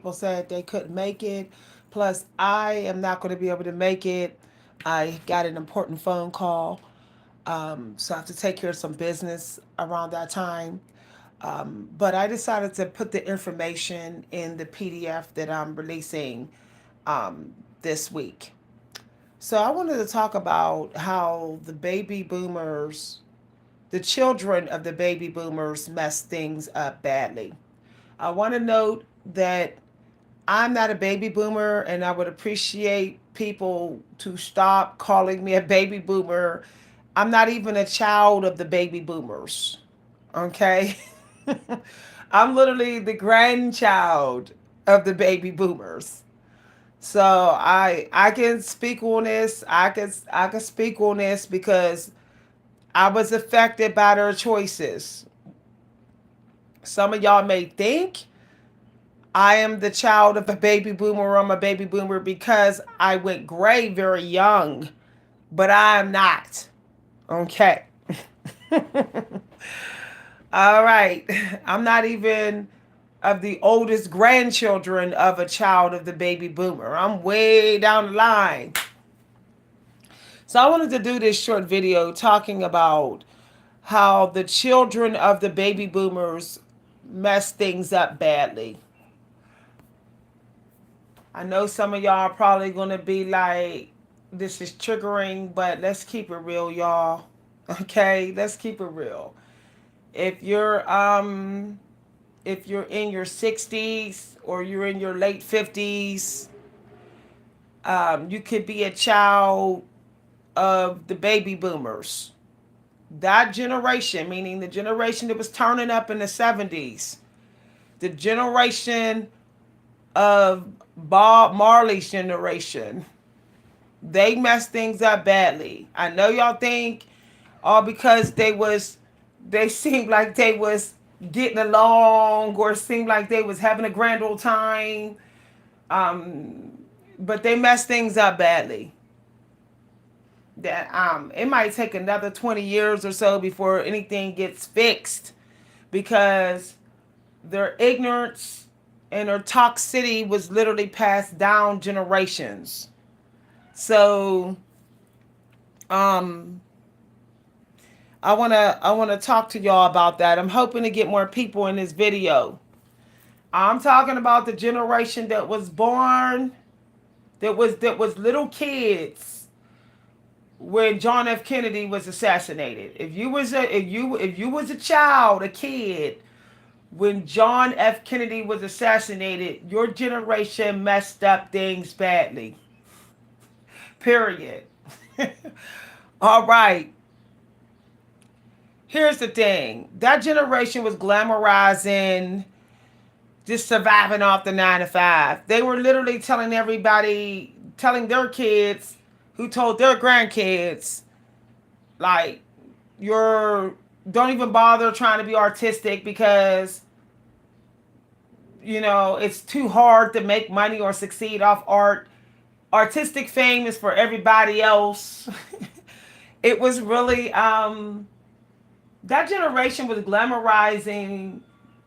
people said they couldn't make it. Plus, I am not going to be able to make it. I got an important phone call, so I have to take care of some business around that time. But I decided to put the information in the PDF that I'm releasing this week. So I wanted to talk about how the children of the baby boomers messed things up badly. I want to note that I'm not a baby boomer, and I would appreciate people to stop calling me a baby boomer. I'm not even a child of the baby boomers. Okay? I'm literally the grandchild of the baby boomers. So I can speak on this. I can speak on this because I was affected by their choices. Some of y'all may think I am the child of a baby boomer, or I'm a baby boomer because I went gray very young, but I am not. Okay. All right. I'm not even of the oldest grandchildren of a child of the baby boomer. I'm way down the line. So I wanted to do this short video talking about how the children of the baby boomers mess things up badly. I know some of y'all are probably going to be like, this is triggering, but let's keep it real, y'all. Okay, let's keep it real. If you're if you're in your 60s or you're in your late 50s, you could be a child of the baby boomers. That generation, meaning the generation that was turning up in the 70s, the generation of Bob Marley's generation, they messed things up badly. I know y'all think all because they seemed like they was getting along or seemed like they was having a grand old time, but they messed things up badly. That it might take another 20 years or so before anything gets fixed because their ignorance and their toxicity was literally passed down generations. So um I wanna talk to y'all about that. I'm hoping to get more people in this video. I'm talking about the generation that was born, that was little kids when John F. Kennedy was assassinated. If you was a child, a kid, when John F. Kennedy was assassinated, your generation messed up things badly. Period. All right. Here's the thing. That generation was glamorizing just surviving off the 9 to 5. They were literally telling everybody, telling their kids, who told their grandkids, like, you're don't even bother trying to be artistic because it's too hard to make money or succeed off art. Artistic fame is for everybody else. It was really that generation was glamorizing,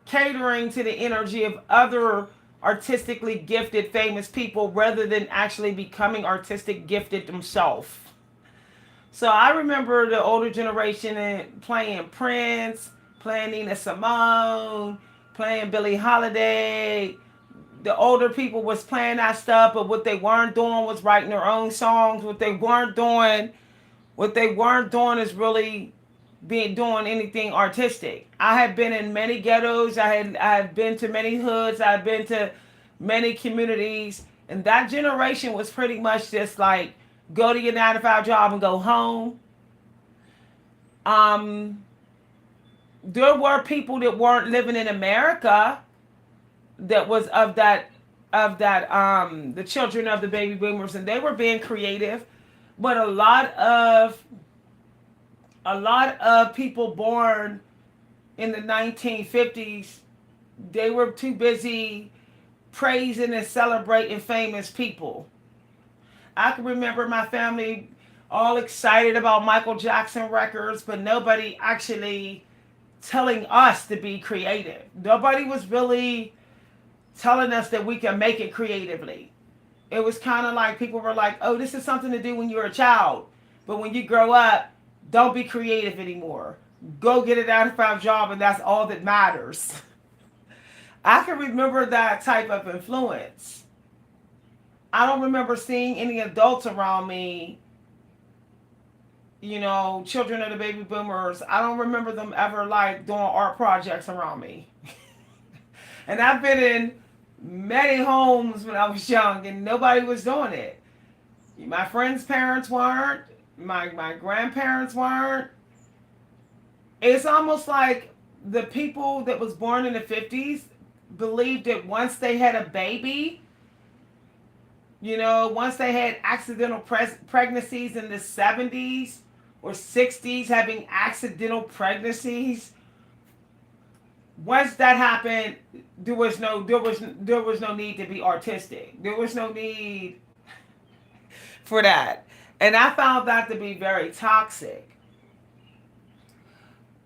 catering to the energy of other artistically gifted famous people rather than actually becoming artistic gifted themselves. So I remember the older generation playing Prince, playing Nina Simone, playing Billie Holiday. The older people was playing that stuff, but what they weren't doing was writing their own songs. What they weren't doing is really being doing anything artistic. I have been in many ghettos. I have been to many hoods. I've been to many communities, and that generation was pretty much just like go to your 9 to 5 job and go home. Um, there were people that weren't living in America that was of that the children of the baby boomers, and they were being creative, but a lot of people born in the 1950s, they were too busy praising and celebrating famous people. I can remember my family all excited about Michael Jackson records, but nobody actually telling us to be creative. Nobody was really telling us that we can make it creatively. It was kind of like people were like, oh, this is something to do when you're a child. But when you grow up, don't be creative anymore. Go get a 9 to 5 job, and that's all that matters. I can remember that type of influence. I don't remember seeing any adults around me, children of the baby boomers. I don't remember them ever like doing art projects around me. And I've been in many homes when I was young and nobody was doing it. My friends' parents weren't, my grandparents weren't. It's almost like the people that was born in the 50s believed that once they had a baby, once they had accidental pregnancies in the 70s or 60s, having accidental pregnancies, once that happened, there was no need to be artistic. There was no need for that. And I found that to be very toxic.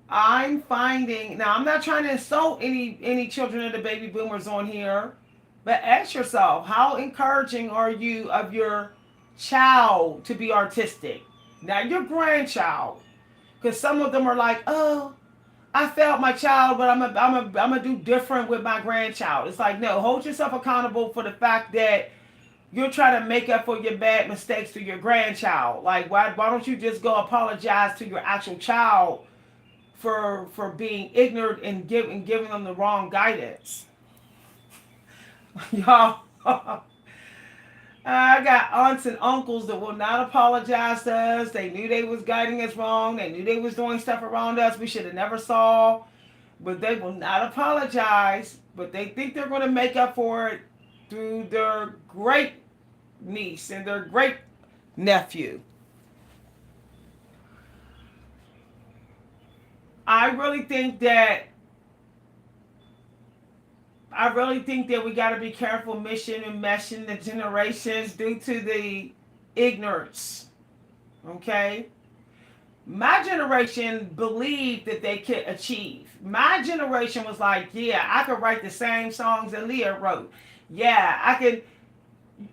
I'm finding now, I'm not trying to insult any children of the baby boomers on here, but ask yourself, how encouraging are you of your child to be artistic? Now your grandchild, because some of them are like, oh, I failed my child, but I'm gonna do different with my grandchild. It's like, no, hold yourself accountable for the fact that you're trying to make up for your bad mistakes to your grandchild. Like, why don't you just go apologize to your actual child for being ignorant and giving them the wrong guidance? Y'all, I got aunts and uncles that will not apologize to us. They knew they was guiding us wrong. They knew they was doing stuff around us we should have never saw. But they will not apologize. But they think they're going to make up for it through their great niece and their great nephew. I really think that we got to be careful meshing and meshing the generations due to the ignorance. Okay? My generation believed that they could achieve. My generation was like, yeah, I could write the same songs that Leah wrote. Yeah,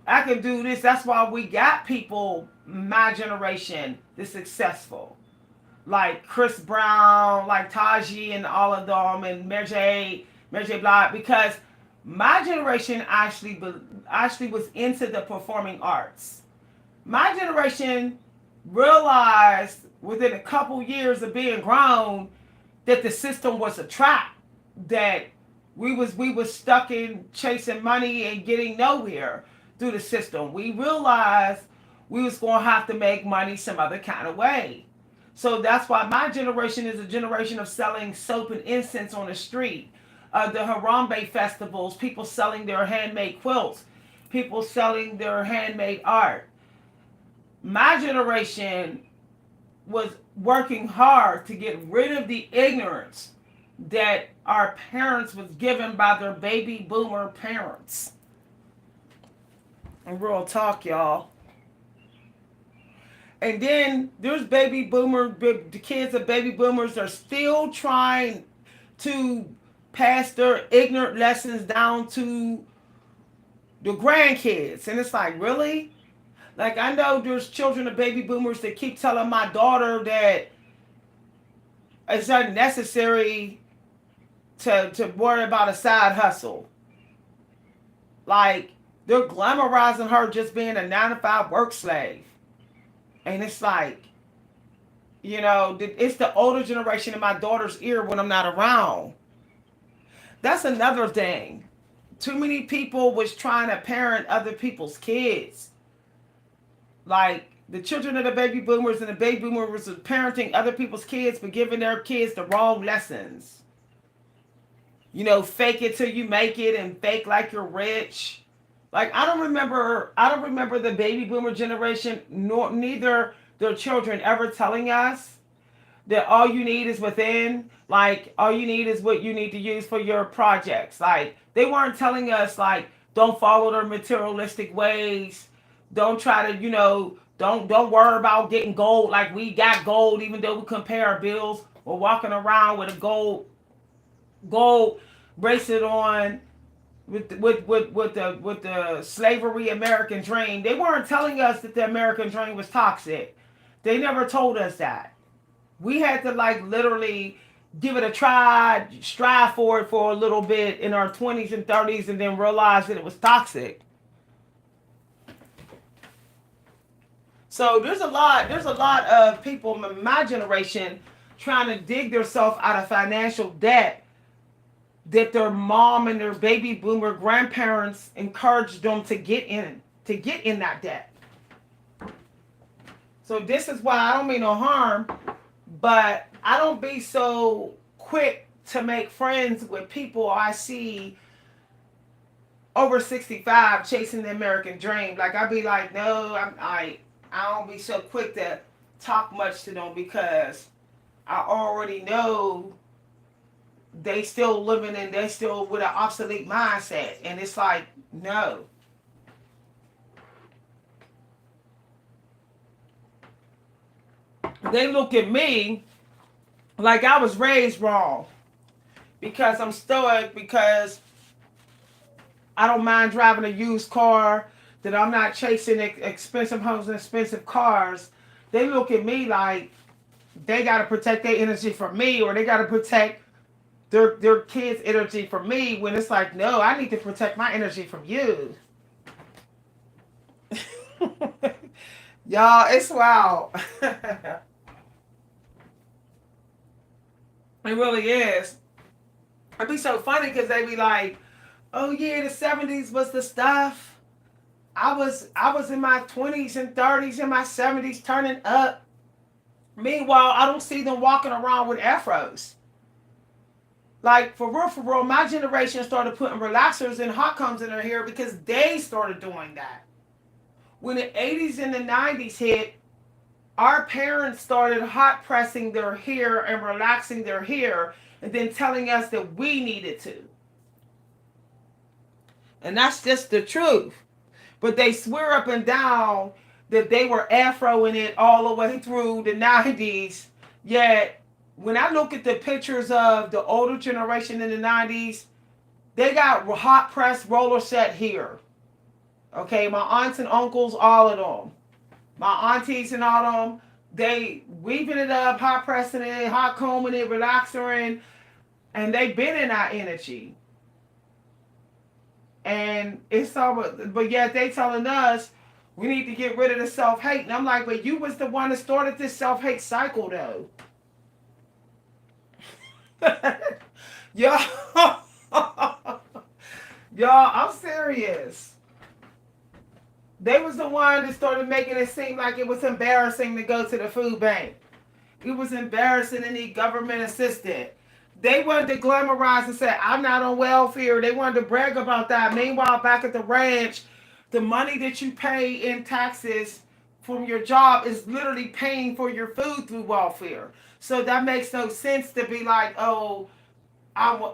I can do this. That's why we got people, my generation, the successful. Like Chris Brown, like Taji and all of them, and Mary J. Blige, because my generation actually was into the performing arts. My generation realized within a couple years of being grown that the system was a trap, that we was stuck in chasing money and getting nowhere through the system. We realized we was going to have to make money some other kind of way. So that's why my generation is a generation of selling soap and incense on the street. The Harambe festivals, people selling their handmade quilts, people selling their handmade art. My generation was working hard to get rid of the ignorance that our parents was given by their baby boomer parents. And real talk, y'all. And then there's the kids of baby boomers are still trying to pass their ignorant lessons down to the grandkids. And it's like, really? Like, I know there's children of baby boomers that keep telling my daughter that it's unnecessary to worry about a side hustle. Like, they're glamorizing her just being a 9 to 5 work slave. And it's like, it's the older generation in my daughter's ear when I'm not around. That's another thing. Too many people was trying to parent other people's kids. Like, the children of the baby boomers and the baby boomers were parenting other people's kids but giving their kids the wrong lessons. Fake it till you make it and fake like you're rich. Like, I don't remember the baby boomer generation, nor neither their children ever telling us that all you need is within. Like, all you need is what you need to use for your projects. Like, they weren't telling us, like, don't follow their materialistic ways. Don't try to, don't worry about getting gold. Like, we got gold even though we couldn't pay our bills. We're walking around with a gold bracelet on, with the slavery American dream. They weren't telling us that the American dream was toxic. They never told us that. We had to like literally give it a try, strive for it for a little bit in our 20s and 30s, and then realize that it was toxic. So there's a lot of people in my generation trying to dig themselves out of financial debt that their mom and their baby boomer grandparents encouraged them to get in that debt. So this is why I don't mean no harm, but I don't be so quick to make friends with people I see over 65 chasing the American dream. Like I be like, no, I don't be so quick to talk much to them because I already know they still with an obsolete mindset, and it's like no. They look at me like I was raised wrong because I'm stoic, because I don't mind driving a used car, that I'm not chasing expensive homes and expensive cars. They look at me like they got to protect their energy from me, or they got to protect their kids' energy from me, when it's like, no, I need to protect my energy from you. Y'all, it's wild. It really is. It'd be so funny because they be like, oh yeah, the 70s was the stuff. I was in my 20s and 30s and my 70s turning up. Meanwhile, I don't see them walking around with afros. Like for real, my generation started putting relaxers and hot combs in their hair because they started doing that. When the 80s and the 90s hit, our parents started hot pressing their hair and relaxing their hair, and then telling us that we needed to. And that's just the truth. But they swear up and down that they were afroing it all the way through the 90s. Yet, when I look at the pictures of the older generation in the 90s, they got hot press roller set here. Okay, my aunts and uncles, all of them. My aunties and all of them, they weaving it up, hot pressing it, hot combing it, relaxing, and they been in our energy. And it's all, but yet they telling us we need to get rid of the self-hate. And I'm like, but you was the one that started this self-hate cycle though. Y'all, y'all, I'm serious. They was the one that started making it seem like it was embarrassing to go to the food bank. It was embarrassing to need government assistance. They wanted to glamorize and say, I'm not on welfare. They wanted to brag about that. Meanwhile, back at the ranch, the money that you pay in taxes from your job is literally paying for your food through welfare. So that makes no sense to be like, oh,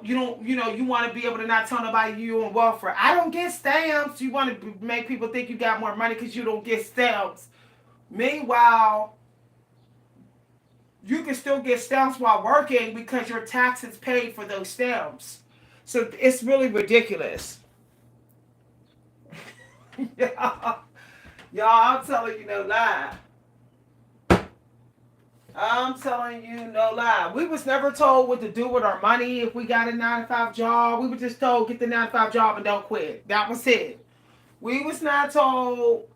you don't, you want to be able to not tell nobody you on welfare. I don't get stamps. You want to make people think you got more money because you don't get stamps. Meanwhile, you can still get stamps while working because your taxes paid for those stamps. So it's really ridiculous. y'all, I'm telling you no lie. I'm telling you no lie. We was never told what to do with our money if we got a 9 to 5 job. We were just told get the 9 to 5 job and don't quit. That was it. We was not told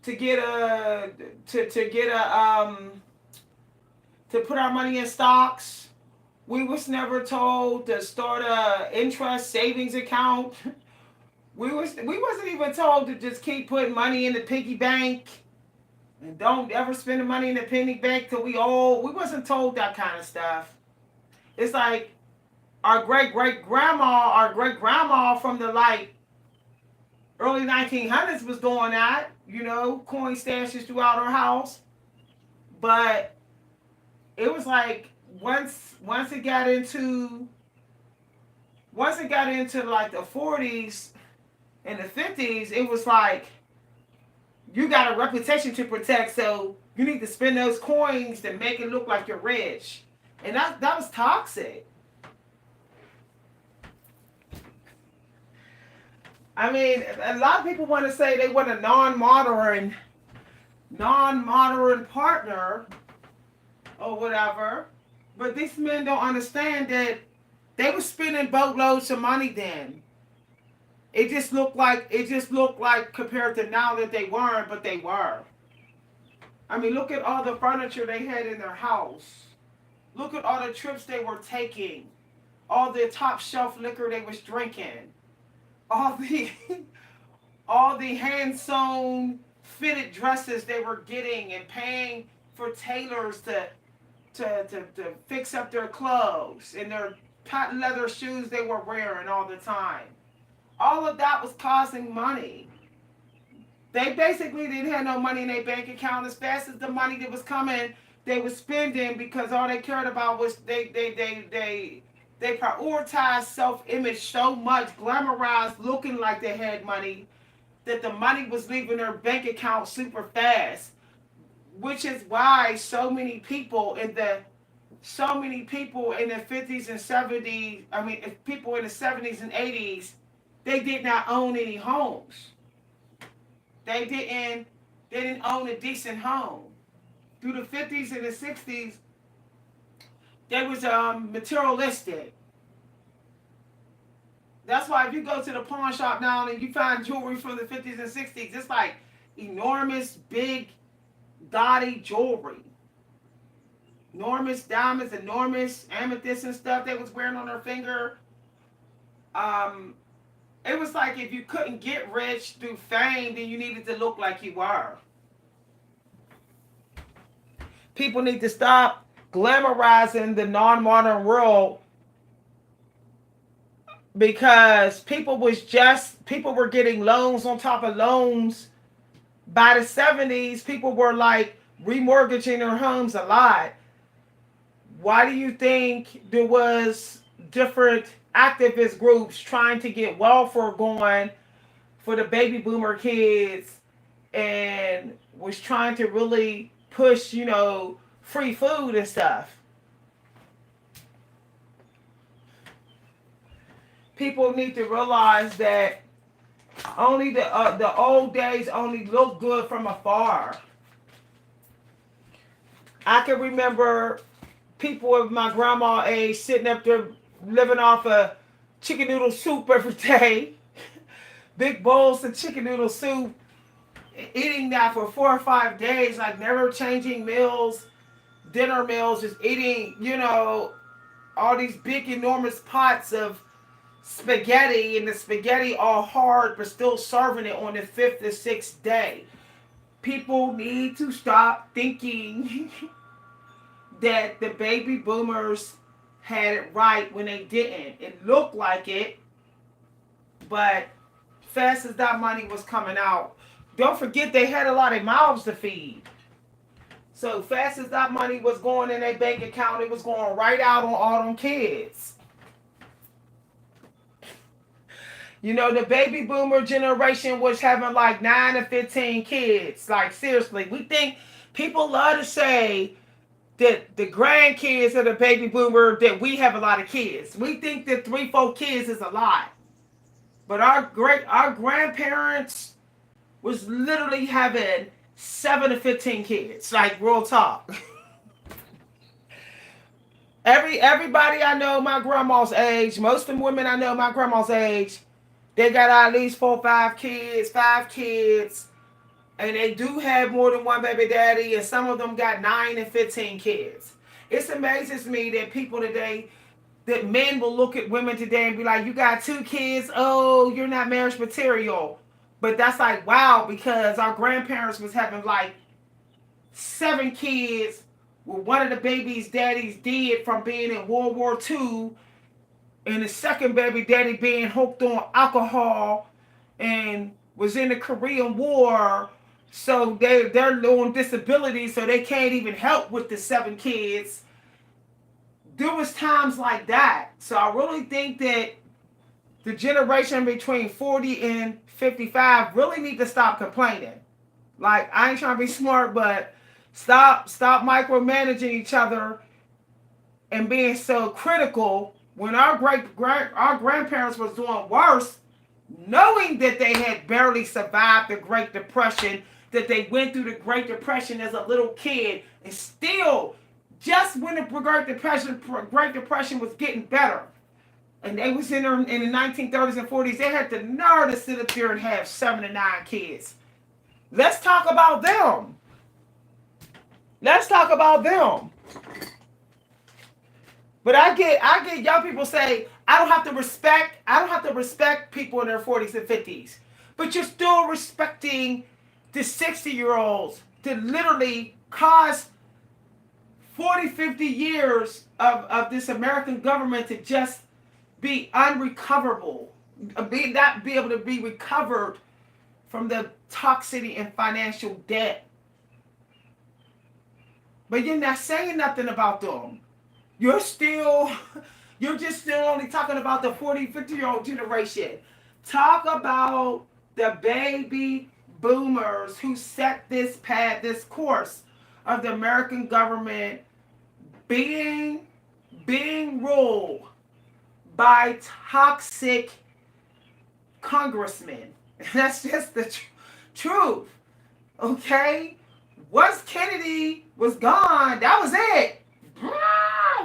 to get a to get a to put our money in stocks. We was never told to start a interest savings account. We wasn't even told to just keep putting money in the piggy bank and don't ever spend the money in the piggy bank till we old. We wasn't told that kind of stuff. It's like our great grandma from the like early 1900s was doing that. Coin stashes throughout her house, but it was like once it got into like the 40s and the 50s, it was like you got a reputation to protect, so you need to spend those coins to make it look like you're rich. And that was toxic. I mean, a lot of people want to say they want a non-modern partner or whatever, but these men don't understand that they were spending boatloads of money then. It just looked like compared to now that they weren't, but they were. I mean, look at all the furniture they had in their house. Look at all the trips they were taking. All the top shelf liquor they was drinking. All the all the hand sewn fitted dresses they were getting and paying for tailors to fix up their clothes and their patent leather shoes they were wearing all the time. All of that was costing money. They basically didn't have no money in their bank account. As fast as the money that was coming, they was spending because all they cared about was they prioritized self-image so much, glamorized looking like they had money, that the money was leaving their bank account super fast. Which is why so many people in the 50s and 70s, I mean, people in the 70s and 80s, they did not own any homes. They didn't own a decent home. Through the 50s and the 60s, they was materialistic. That's why if you go to the pawn shop now and you find jewelry from the 50s and 60s, it's like enormous, big, gaudy jewelry. Enormous diamonds, enormous amethyst and stuff they was wearing on their finger. Um, it was like if you couldn't get rich through fame, then you needed to look like you were. People need to stop glamorizing the non-modern world because people were getting loans on top of loans. By the 70s, people were like remortgaging their homes a lot. Why do you think there was different activist groups trying to get welfare going for the baby boomer kids and was trying to really push, free food and stuff? People need to realize that only the old days only look good from afar. I can remember people of my grandma age sitting up there living off of chicken noodle soup every day, big bowls of chicken noodle soup, eating that for 4 or 5 days, like never changing meals, dinner meals, just eating, all these big enormous pots of spaghetti, and the spaghetti all hard but still serving it on the fifth or sixth day. People need to stop thinking that the baby boomers had it right when they didn't. It looked like it, but fast as that money was coming out, don't forget they had a lot of mouths to feed. So fast as that money was going in their bank account, it was going right out on all them kids. The baby boomer generation was having like 9 to 15 kids. Like, seriously, we think people love to say that the grandkids of the baby boomer, that we have a lot of kids. We think that 3, 4 kids is a lot. But our grandparents was literally having 7 to 15 kids. Like, real talk. Everybody I know my grandma's age, most of the women I know my grandma's age, they got at least 4, 5 kids, and they do have more than one baby daddy, and some of them got 9 and 15 kids. It amazes me that people today, that men will look at women today and be like, you got 2 kids, oh, you're not marriage material. But that's like, wow, because our grandparents was having like 7 kids with one of the baby's daddies dead from being in World War II, and the second baby daddy being hooked on alcohol and was in the Korean War. So they're on disability, so they can't even help with the 7 kids. There was times like that. So I really think that the generation between 40 and 55 really need to stop complaining. Like, I ain't trying to be smart, but stop micromanaging each other and being so critical when our grandparents was doing worse. knowing that they had barely survived the Great Depression, that they went through the Great Depression as a little kid, and still, just when the Great Depression was getting better, and they was in the 1930s and 40s, they had the nerve to sit up there and have 7 to 9 kids. Let's talk about them. Let's talk about them. But I get young people say, I don't have to respect people in their 40s and 50s. But you're still respecting the 60-year-olds that literally caused 40, 50 years of this American government to just be unrecoverable, not be able to be recovered from the toxicity and financial debt. But you're not saying nothing about them. You're still, you're just still only talking about the 40, 50-year-old generation. Talk about the baby boomers who set this path, this course of the American government being ruled by toxic congressmen. That's just the truth. Okay? Once Kennedy was gone, that was it.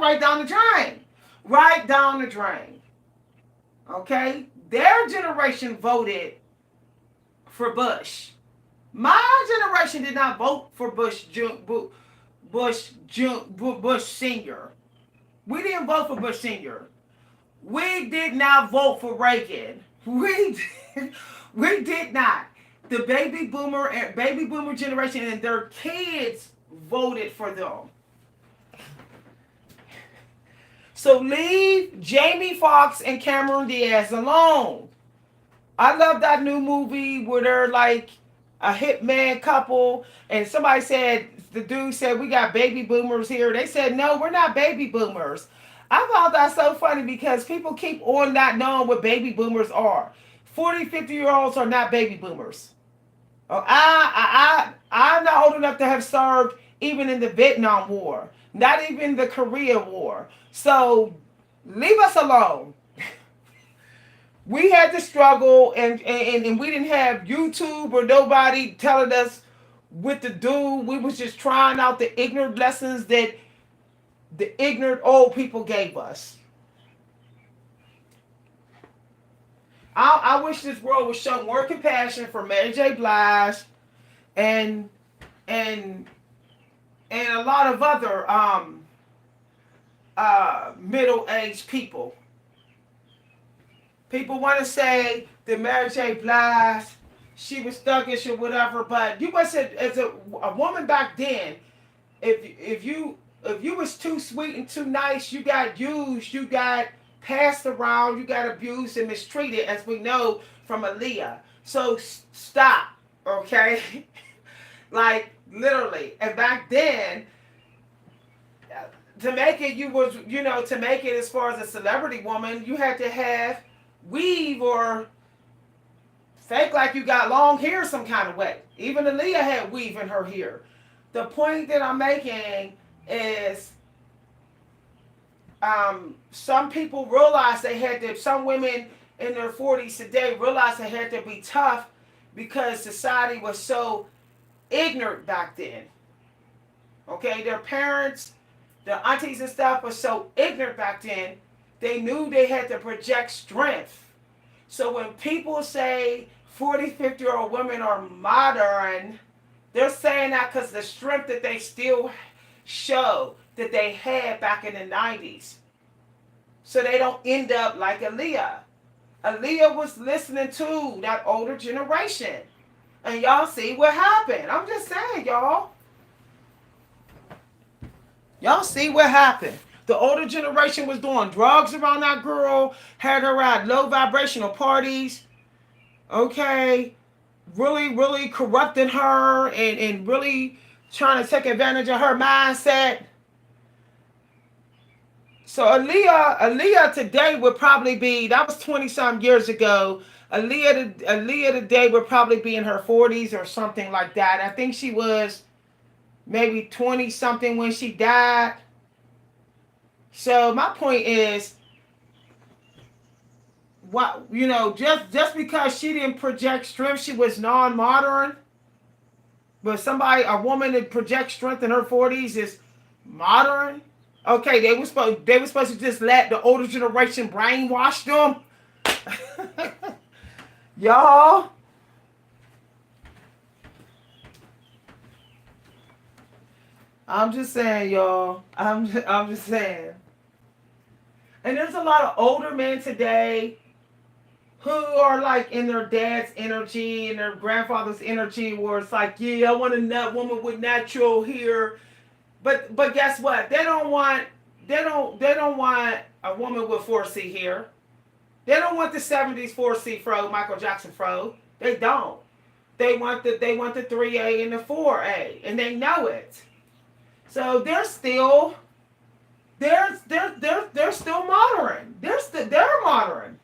Right down the drain. Right down the drain. Okay? Their generation voted for Bush. My generation did not vote for Bush Senior. We didn't vote for Bush Senior. We did not vote for Reagan. We did not. The baby boomer generation and their kids voted for them. So leave Jamie Foxx and Cameron Diaz alone. I love that new movie where they're like a hitman couple, and somebody said, the dude said, we got baby boomers here. They said, no, we're not baby boomers. I found that so funny because people keep on not knowing what baby boomers are. 40, 50-year-olds are not baby boomers. Oh, I'm not old enough to have served even in the Vietnam War, not even the Korea War. So leave us alone. We had to struggle, and we didn't have YouTube or nobody telling us what to do. We was just trying out the ignorant lessons that the ignorant old people gave us. I wish this world would show more compassion for Mary J. Blige and and a lot of other middle-aged people. People want to say that Mary J. Blige, she was thuggish or whatever, but you must have, as a woman back then, if you was too sweet and too nice, you got used, you got passed around, you got abused and mistreated, as we know from Aaliyah. So stop, okay? Like literally. And back then, to make it, to make it as far as a celebrity woman, you had to have weave or fake like you got long hair some kind of way. Even Aaliyah had weave in her hair. The point that I'm making is some people realized they had to, some women in their 40s today realized they had to be tough because society was so ignorant back then. Okay, their parents, their aunties and stuff were so ignorant back then, they knew they had to project strength. So when people say 40, 50-year-old women are modern, they're saying that because the strength that they still show that they had back in the 90s. So they don't end up like Aaliyah. Aaliyah was listening to that older generation. And y'all see what happened. I'm just saying, y'all. Y'all see what happened. The older generation was doing drugs around that girl, had her at low vibrational parties, okay, really, really corrupting her and really trying to take advantage of her mindset. So Aaliyah today would probably be, that was 20-some years ago. Aaliyah today would probably be in her 40s or something like that. I think she was maybe 20-something when she died. So my point is, what, just because she didn't project strength, she was non-modern. But a woman that projects strength in her 40s is modern. Okay, they were supposed to just let the older generation brainwash them. Y'all, I'm just saying, y'all. I'm just saying. And there's a lot of older men today who are like in their dad's energy and their grandfather's energy, where it's like, yeah, I want a nut woman with natural hair. But guess what? They don't want a woman with 4C hair. They don't want the 70s 4C fro, Michael Jackson fro. They don't. They want the 3A and the 4A, and they know it. So they're still modern. They're modern.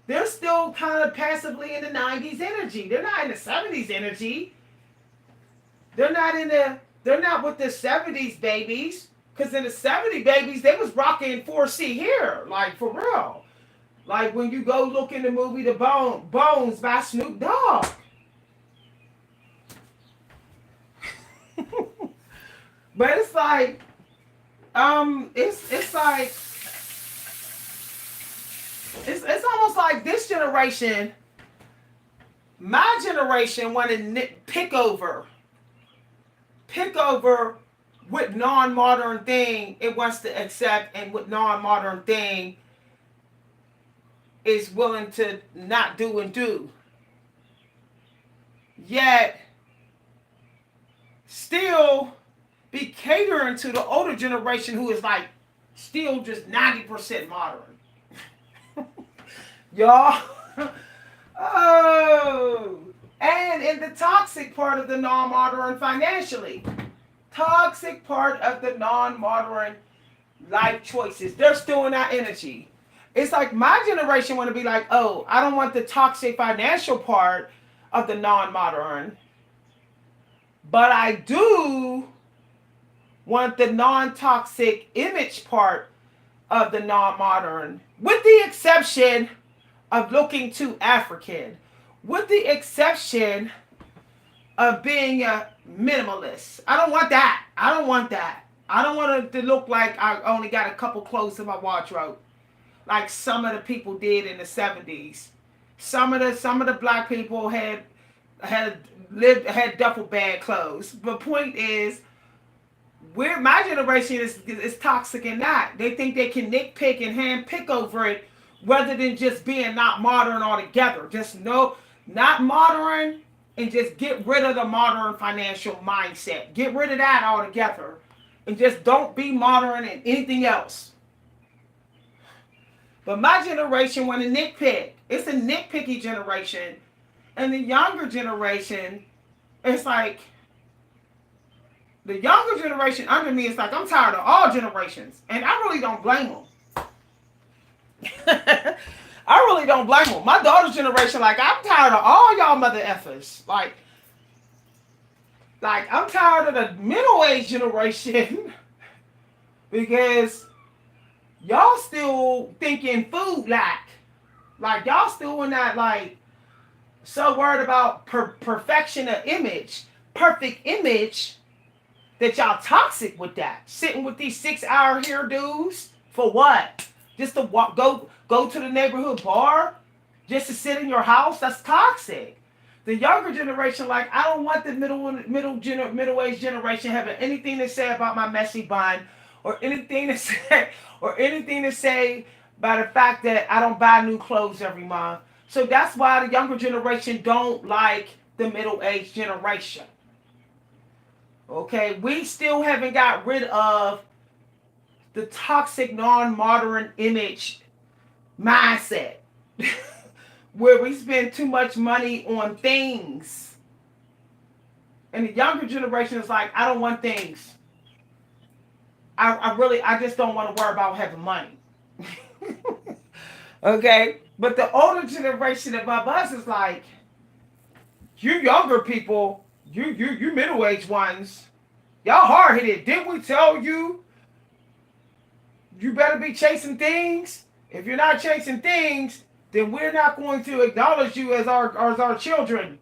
They're still kind of passively in the 90s energy. They're not in the 70s energy. They're not with the 70s babies. Because in the 70s babies, they was rocking 4C here. Like, for real. Like, when you go look in the movie Bones by Snoop Dogg. But it's like, it's like, it's almost like this generation, my generation wanted to pick over what non-modern thing it wants to accept, and what non-modern thing is willing to not do and do. Yet still be catering to the older generation who is like still just 90% modern. Y'all. Oh. And in the toxic part of the non-modern financially. Toxic part of the non-modern life choices. They're still in that energy. It's like my generation want to be like, oh, I don't want the toxic financial part of the non-modern. But I do want the non-toxic image part of the non-modern, with the exception of looking too African, with the exception of being a minimalist. I don't want that. I don't want that. I don't want it to look like I only got a couple clothes in my wardrobe, like some of the people did in the 70s. Some of the black people had duffel bag clothes. But point is, my generation is toxic in that. They think they can nitpick and handpick over it rather than just being not modern altogether. Just not modern, and just get rid of the modern financial mindset. Get rid of that altogether. And just don't be modern in anything else. But my generation want to nitpick. It's a nitpicky generation. And the younger generation, it's like, the younger generation under me is like, I'm tired of all generations. And I really don't blame them. I really don't blame them. My daughter's generation, like, I'm tired of all y'all mother effers. Like I'm tired of the middle-aged generation because y'all still thinking food lack. Like, y'all still in that, like, so worried about perfection of image, perfect image, that y'all toxic with that. Sitting with these 6-hour hairdos for what? Just to go to the neighborhood bar? Just to sit in your house? That's toxic. The younger generation, like, I don't want the middle-aged generation having anything to say about my messy bun, or anything to say by the fact that I don't buy new clothes every month. So that's why the younger generation don't like the middle-aged generation. Okay, we still haven't got rid of the toxic non-modern image mindset where we spend too much money on things. And the younger generation is like, I don't want things. I just don't want to worry about having money. Okay? But the older generation above us is like, you younger people, you middle-aged ones, y'all hard-headed. Didn't we tell you you better be chasing things? If you're not chasing things, then we're not going to acknowledge you as our children.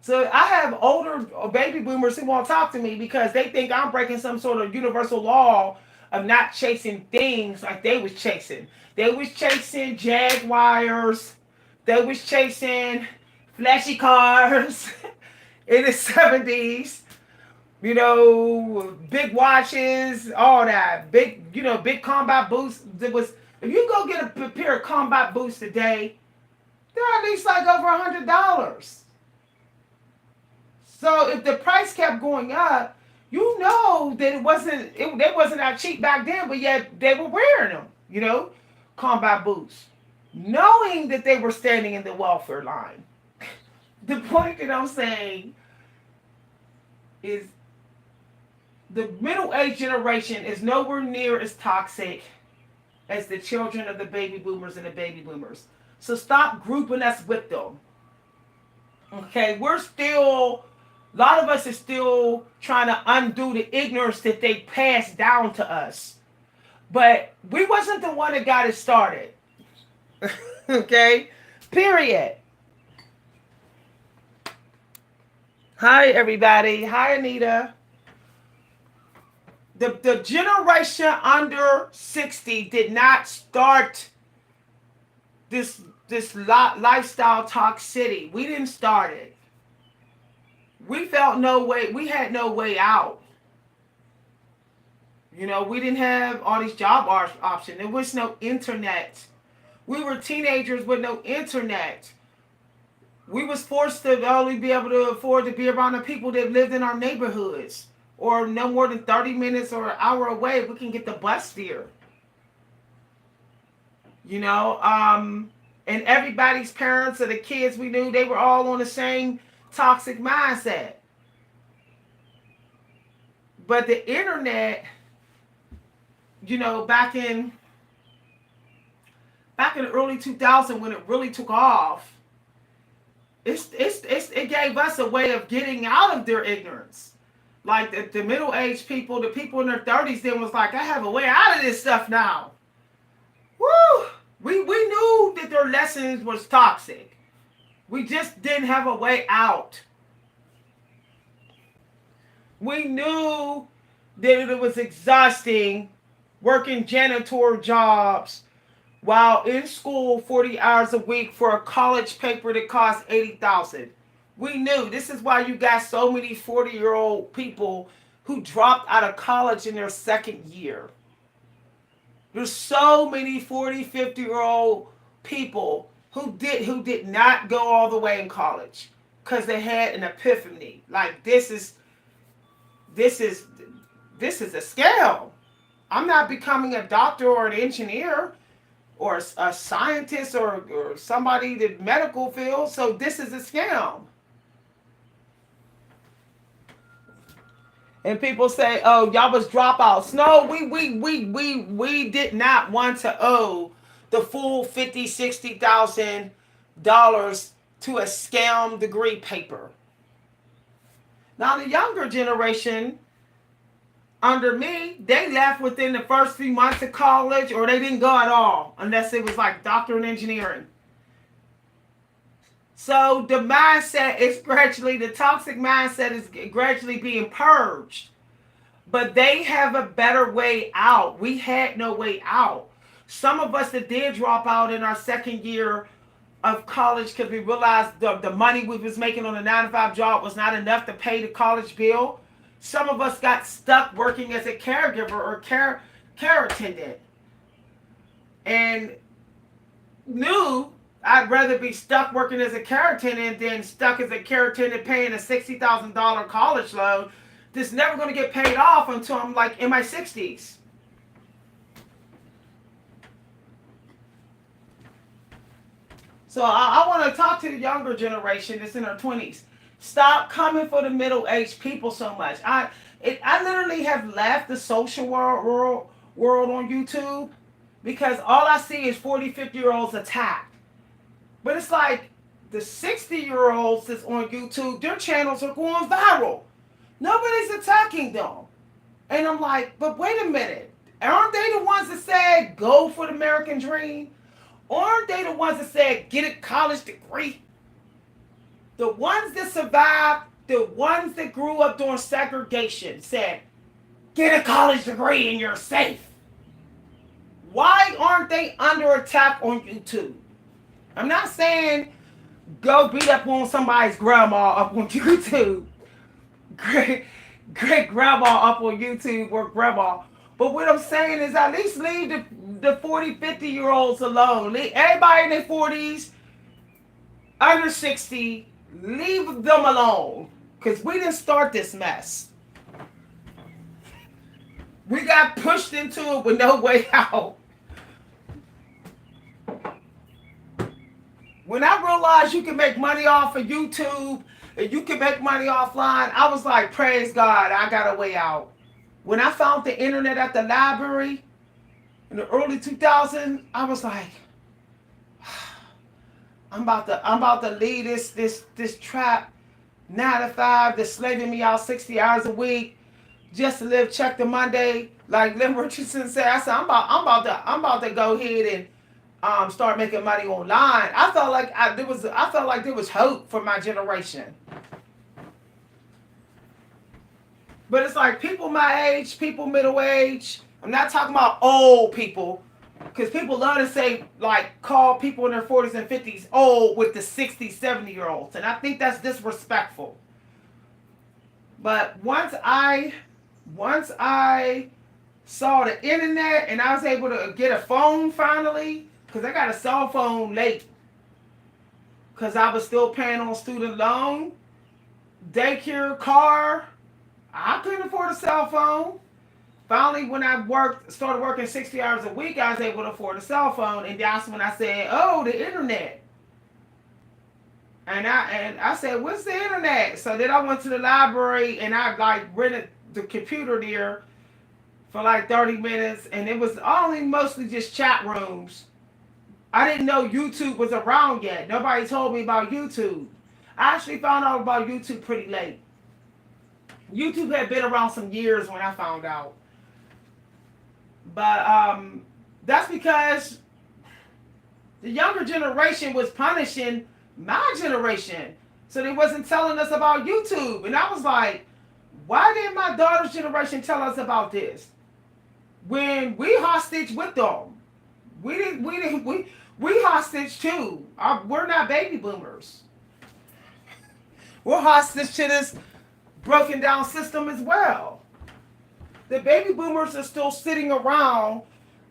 So I have older baby boomers who won't talk to me because they think I'm breaking some sort of universal law of not chasing things like they was chasing. They was chasing Jaguars. They was chasing flashy cars in the 70s. You know, big watches, all that. Big, big combat boots. It was, if you go get a pair of combat boots today, they're at least like over $100. So if the price kept going up, you know that they wasn't that cheap back then, but yet they were wearing them, combat boots, knowing that they were standing in the welfare line. The point that I'm saying is the middle-aged generation is nowhere near as toxic as the children of the baby boomers and the baby boomers. So stop grouping us with them. Okay, a lot of us is still trying to undo the ignorance that they passed down to us. But we wasn't the one that got it started. Okay? Period. Hi, everybody. Hi, Anita. The generation under 60 did not start this lifestyle toxicity. We didn't start it. We felt no way. We had no way out. We didn't have all these job options. There was no internet. We were teenagers with no internet. We was forced to only be able to afford to be around the people that lived in our neighborhoods, or no more than 30 minutes or an hour away if we can get the bus there. And everybody's parents or the kids we knew, they were all on the same toxic mindset. But the internet, back in the early 2000s when it really took off, it gave us a way of getting out of their ignorance. Like the middle-aged people, the people in their 30s, then was like, I have a way out of this stuff now. Woo! We knew that their lessons was toxic. We just didn't have a way out. We knew that it was exhausting working janitor jobs while in school 40 hours a week for a college paper that cost $80,000. We knew. This is why you got so many 40-year-old people who dropped out of college in their second year. There's so many 40, 50-year-old people who did not go all the way in college because they had an epiphany. Like, this is a scale. I'm not becoming a doctor or an engineer or a scientist or somebody in the medical field, so this is a scam. And people say, "Oh, y'all was dropouts." No, we did not want to owe the full $50,000-$60,000 to a scam degree paper. Now the younger generation, under me, they left within the first few months of college, or they didn't go at all, unless it was like doctor in engineering. So the toxic mindset is gradually being purged. But they have a better way out. We had no way out. Some of us that did drop out in our second year of college because we realized the money we was making on a 9-to-5 job was not enough to pay the college bill. Some of us got stuck working as a caregiver or care attendant. And knew I'd rather be stuck working as a care attendant than stuck as a care attendant paying a $60,000 college loan that's never going to get paid off until I'm like in my 60s. So I want to talk to the younger generation that's in their 20s. Stop coming for the middle-aged people so much. I literally have left the social world on YouTube because all I see is 40, 50-year-olds attacked. But it's like the 60-year-olds that's on YouTube, their channels are going viral. Nobody's attacking them. And I'm like, but wait a minute. Aren't they the ones that said, go for the American dream? Aren't they the ones that said, get a college degree? The ones that survived, the ones that grew up during segregation said, get a college degree and you're safe. Why aren't they under attack on YouTube? I'm not saying go beat up on somebody's grandma up on YouTube. Great, great grandma up on YouTube or grandma. But what I'm saying is at least leave the 40, 50 year olds alone. Leave everybody in their 40s, under 60, leave them alone. Because we didn't start this mess. We got pushed into it with no way out. When I realized you can make money off of YouTube and you can make money offline, I was like, praise God, I got a way out. When I found the internet at the library in the early 2000s, I was like, I'm about to leave this trap 9 to 5 that's slaving me out 60 hours a week just to live check to Monday. Like Lynn Richardson said, I said I'm about to go ahead and start making money online. I felt like there was hope for my generation. But it's like people my age, people middle age. I'm not talking about old people, because people love to say, like, call people in their 40s and 50s old with the 60, 70-year-olds. And I think that's disrespectful. But once I saw the internet and I was able to get a phone finally, because I got a cell phone late, because I was still paying on student loan, daycare, car. I couldn't afford a cell phone. Finally, when I started working 60 hours a week, I was able to afford a cell phone, and that's when I said, "Oh, the internet." And I said, "What's the internet?" So then I went to the library and I like rented the computer there for like 30 minutes, and it was only mostly just chat rooms. I didn't know YouTube was around yet. Nobody told me about YouTube. I actually found out about YouTube pretty late. YouTube had been around some years when I found out. But that's because the younger generation was punishing my generation. So they wasn't telling us about YouTube. And I was like, why didn't my daughter's generation tell us about this? When we hostage with them. We hostage too. We're not baby boomers. We're hostage to this broken down system as well. The baby boomers are still sitting around,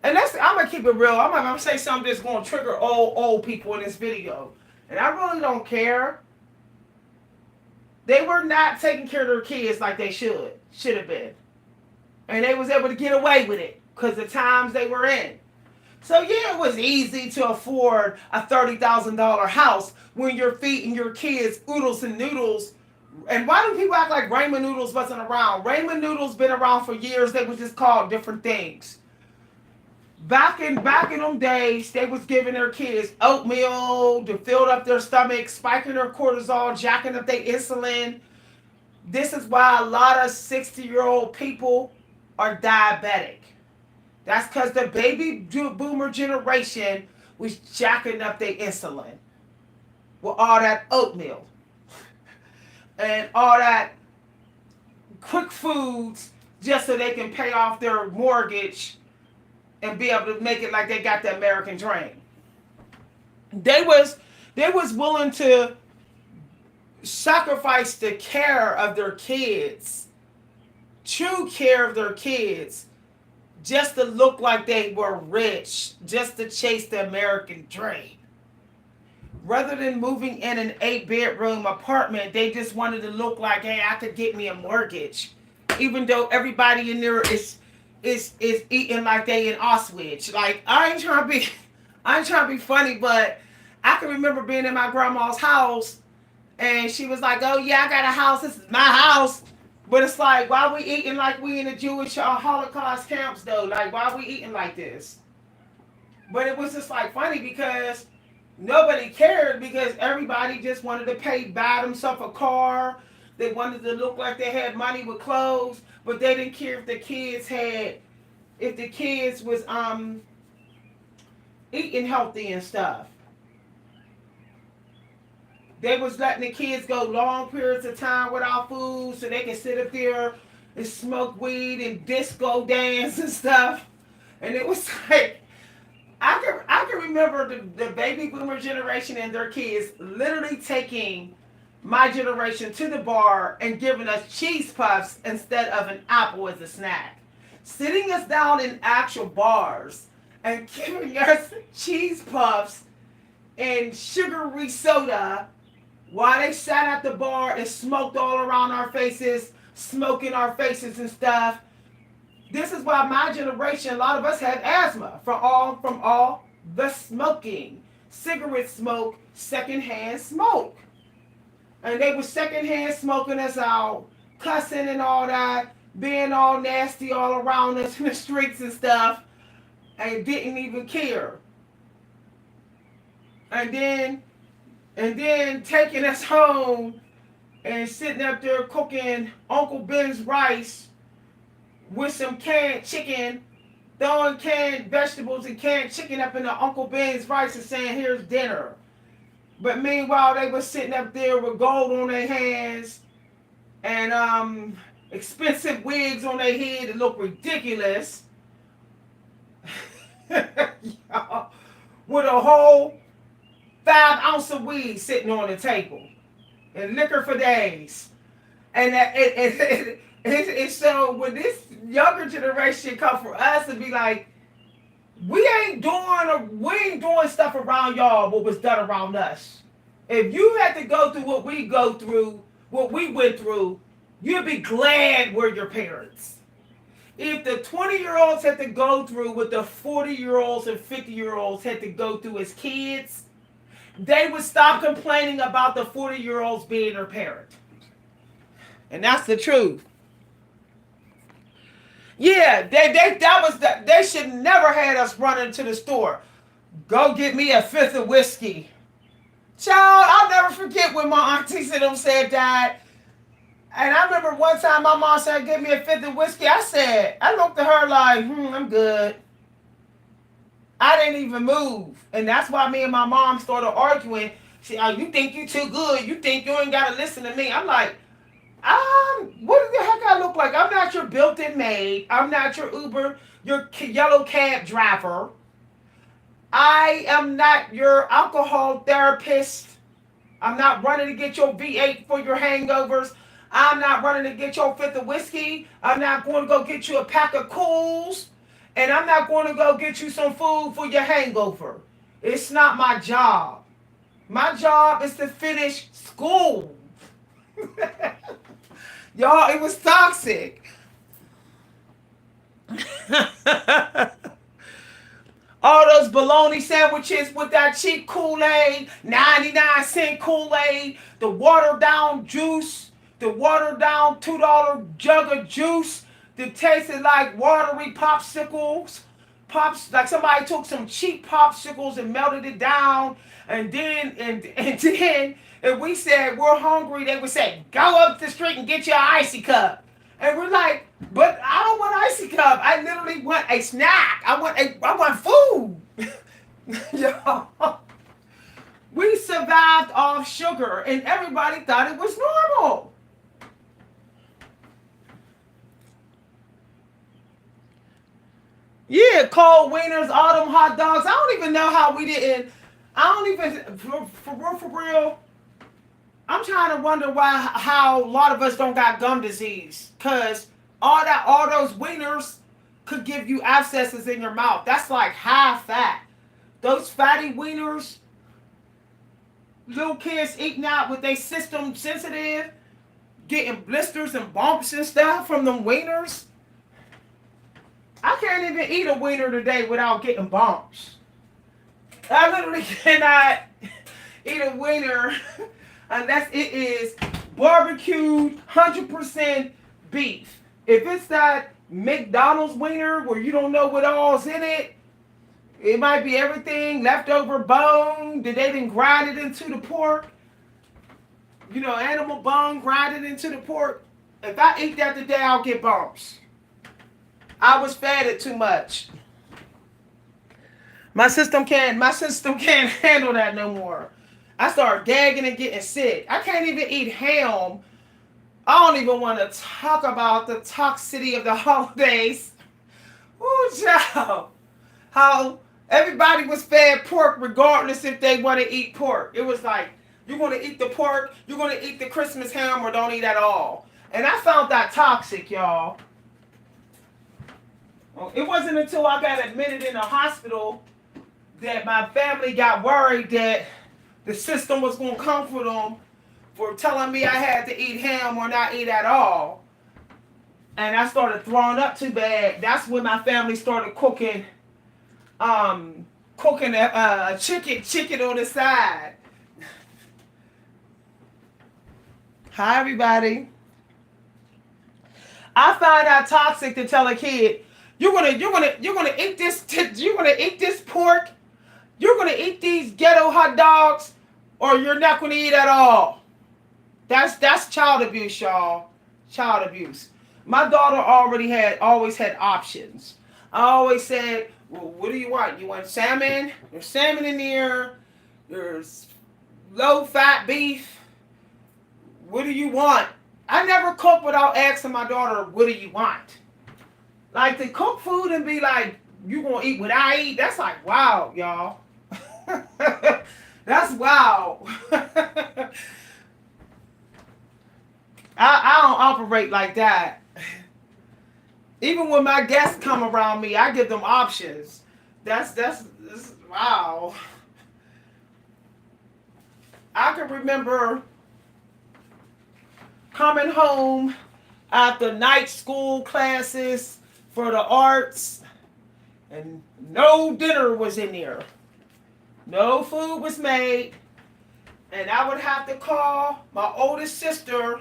and I'm gonna keep it real. I'm gonna say something that's gonna trigger old people in this video, and I really don't care. They were not taking care of their kids like they should have been, and they was able to get away with it because the times they were in. So yeah, it was easy to afford a $30,000 house when you're feeding your kids oodles and noodles. And why do people act like ramen noodles wasn't around? Ramen noodles been around for years. They was just called different things. Back in them days, they was giving their kids oatmeal to fill up their stomachs, spiking their cortisol, jacking up their insulin. This is why a lot of 60-year-old people are diabetic. That's because the baby boomer generation was jacking up their insulin with all that oatmeal and all that quick foods just so they can pay off their mortgage and be able to make it like they got the American dream. They was willing to sacrifice the care of their kids, true care of their kids, just to look like they were rich, just to chase the American dream. Rather than moving in an 8-bedroom apartment, they just wanted to look like, hey, I could get me a mortgage. Even though everybody in there is eating like they in Auschwitz. Like, I ain't trying to be funny, but I can remember being in my grandma's house and she was like, oh yeah, I got a house, this is my house. But it's like, why we eating like we in the Jewish Holocaust camps though? Like, why we eating like this? But it was just like funny because nobody cared, because everybody just wanted to buy themselves a car. They wanted to look like they had money with clothes, but they didn't care if the kids eating healthy and stuff. They was letting the kids go long periods of time without food so they can sit up there and smoke weed and disco dance and stuff. And it was like I can remember the baby boomer generation and their kids literally taking my generation to the bar and giving us cheese puffs instead of an apple as a snack. Sitting us down in actual bars and giving us cheese puffs and sugary soda while they sat at the bar and smoked all around our faces, smoking our faces and stuff. This is why my generation, a lot of us had asthma from all the smoking, cigarette smoke, secondhand smoke. And they were secondhand smoking us out, cussing and all that, being all nasty all around us in the streets and stuff, and didn't even care. And then taking us home and sitting up there cooking Uncle Ben's rice with some canned chicken, throwing canned vegetables and canned chicken up in the Uncle Ben's rice and saying, here's dinner. But meanwhile, they were sitting up there with gold on their hands and expensive wigs on their head that look ridiculous. With a whole 5 ounce of weed sitting on the table and liquor for days. And so when this younger generation come for us and be like, we ain't doing stuff around y'all what was done around us. If you had to go through what we went through, you'd be glad we're your parents. If the 20-year-olds had to go through what the 40-year-olds and 50-year-olds had to go through as kids, they would stop complaining about the 40-year-olds being their parent. And that's the truth. Yeah, they should never had us running to the store. Go get me a fifth of whiskey. Child, I'll never forget when my aunties and them said that. And I remember one time my mom said, give me a fifth of whiskey. I looked at her like, I'm good. I didn't even move. And that's why me and my mom started arguing. She, oh, you think you too good. You think you ain't got to listen to me. I'm like, what the heck I look like? I'm not your built-in maid. I'm not your Uber, your yellow cab driver. I am not your alcohol therapist. I'm not running to get your V8 for your hangovers. I'm not running to get your fifth of whiskey. I'm not going to go get you a pack of Cools. And I'm not going to go get you some food for your hangover. It's not my job. My job is to finish school. Y'all, it was toxic. All those bologna sandwiches with that cheap Kool-Aid, 99-cent Kool-Aid, the watered down juice, the watered down $2 jug of juice that tasted like watery popsicles. Like somebody took some cheap popsicles and melted it down, and then if we said we're hungry, they would say, go up the street and get you an icy cup. And we're like, but I don't want an icy cup. I literally want a snack. I want food. Yo, we survived off sugar, and everybody thought it was normal. Yeah, cold wieners, all them hot dogs. I don't even know how we didn't. I don't even, for real. I'm trying to wonder how a lot of us don't got gum disease. Because all those wieners could give you abscesses in your mouth. That's like high fat. Those fatty wieners, little kids eating out with their system sensitive, getting blisters and bumps and stuff from them wieners. I can't even eat a wiener today without getting bumps. I literally cannot eat a wiener unless it is barbecued 100% beef. If it's that McDonald's wiener where you don't know what all's in it, it might be everything, leftover bone that they didn't grind it into the pork. You know, animal bone, grind it into the pork. If I eat that today, I'll get bumps. I was fed it too much. My system can't handle that no more. I start gagging and getting sick. I can't even eat ham. I don't even want to talk about the toxicity of the holidays. Ooh, child. How everybody was fed pork regardless if they want to eat pork. It was like, you're going to eat the pork, you're going to eat the Christmas ham, or don't eat at all. And I found that toxic, y'all. It wasn't until I got admitted in the hospital that my family got worried that the system was going to come for them for telling me I had to eat ham or not eat at all. And I started throwing up too bad. That's when my family started cooking a chicken on the side. Hi everybody. I find that toxic to tell a kid, you're gonna eat this pork, you're gonna eat these ghetto hot dogs, or you're not gonna eat at all. That's child abuse, y'all. Child abuse. My daughter always had options. I always said, well, what do you want? You want salmon? There's salmon in here. There's low fat beef. What do you want? I never cook without asking my daughter, what do you want? Like, to cook food and be like, you gonna eat what I eat? That's like, wow, y'all. That's wow. I don't operate like that. Even when my guests come around me, I give them options. That's wow. I can remember coming home after night school classes for the arts, and no dinner was in there. No food was made, and I would have to call my oldest sister,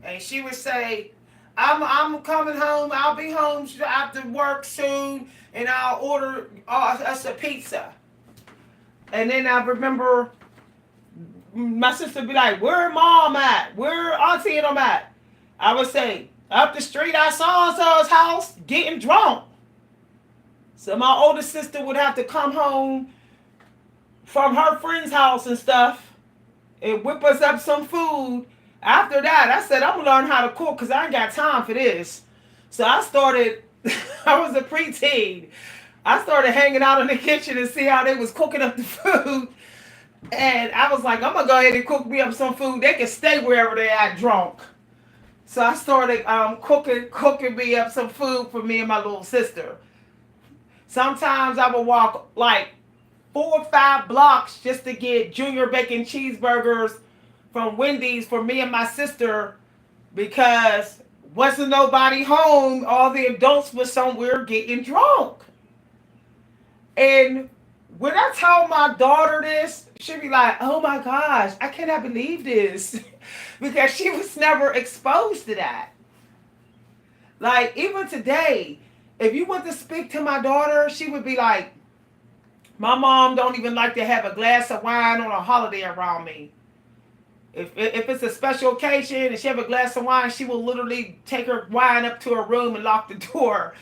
and she would say, I'm coming home. I'll be home after work soon, and I'll order us a pizza. And then I remember my sister would be like, where mom at? Where auntie and them at? I would say, up the street at so-and-so's house getting drunk. So my oldest sister would have to come home from her friend's house and stuff and whip us up some food. After that, I said, I'm going to learn how to cook because I ain't got time for this. So I started, I was a preteen. I started hanging out in the kitchen and see how they was cooking up the food. And I was like, I'm going to go ahead and cook me up some food. They can stay wherever they at drunk. So I started cooking me up some food for me and my little sister. Sometimes I would walk like 4 or 5 blocks just to get junior bacon cheeseburgers from Wendy's for me and my sister because wasn't nobody home. All the adults was somewhere getting drunk. And when I tell my daughter this, she'll be like, oh my gosh, I cannot believe this. Because she was never exposed to that. Like, even today, if you want to speak to my daughter, she would be like, my mom don't even like to have a glass of wine on a holiday around me. If it's a special occasion and she have a glass of wine, she will literally take her wine up to her room and lock the door.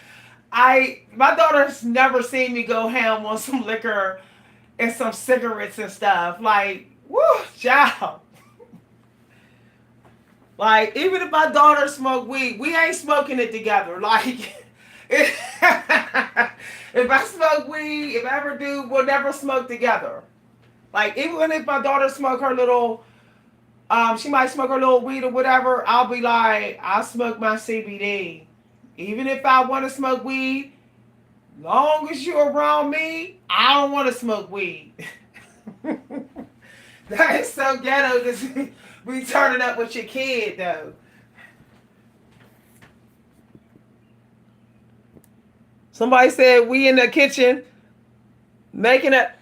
My daughter's never seen me go ham on some liquor and some cigarettes and stuff. Like, woo, child. Like, even if my daughter smoke weed, we ain't smoking it together. Like, if I smoke weed, if I ever do, we'll never smoke together. Like, even if my daughter smoke her little, she might smoke her little weed or whatever, I'll be like, I'll smoke my CBD. Even if I want to smoke weed, long as you're around me, I don't want to smoke weed. That is so ghetto to be turning up with your kid, though. Somebody said we in the kitchen making a.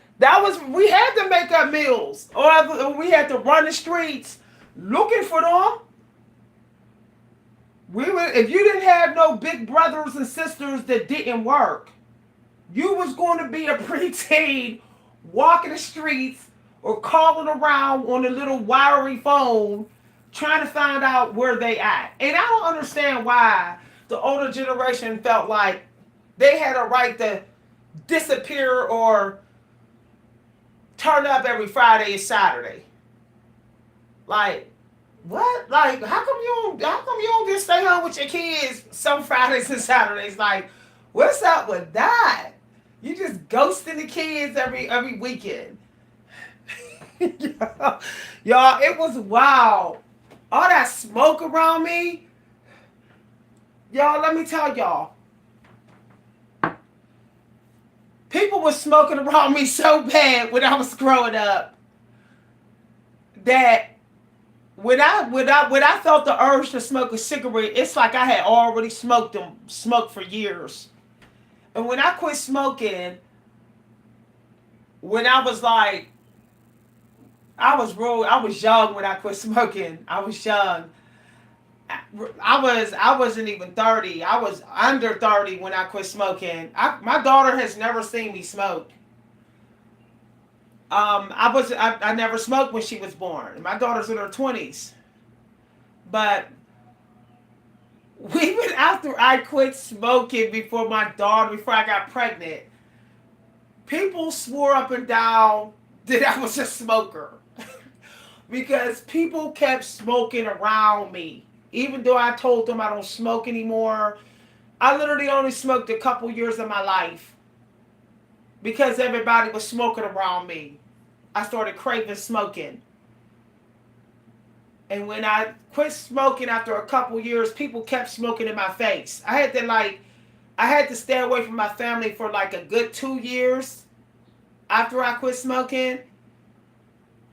We had to make up meals, or we had to run the streets looking for them. If you didn't have no big brothers and sisters that didn't work, you was going to be a preteen walking the streets or calling around on a little wiry phone trying to find out where they at. And I don't understand why the older generation felt like they had a right to disappear or turn up every Friday and Saturday. Like, what? Like, how come you don't just stay home with your kids some Fridays and Saturdays? Like, what's up with that? You just ghosting the kids every weekend. Y'all, it was wild. All that smoke around me. Y'all, let me tell y'all. People were smoking around me so bad when I was growing up that when I felt the urge to smoke a cigarette, it's like I had already smoked for years. And when I quit smoking, when I was like, I was young when I quit smoking. I was young. I wasn't even 30. I was under 30 when I quit smoking. My daughter has never seen me smoke. I never smoked when she was born. My daughter's in her 20s. But even after I quit smoking before I got pregnant, people swore up and down that I was a smoker. Because people kept smoking around me. Even though I told them I don't smoke anymore, I literally only smoked a couple years of my life because everybody was smoking around me. I started craving smoking. And when I quit smoking after a couple years, people kept smoking in my face. I had to stay away from my family for like a good 2 years after I quit smoking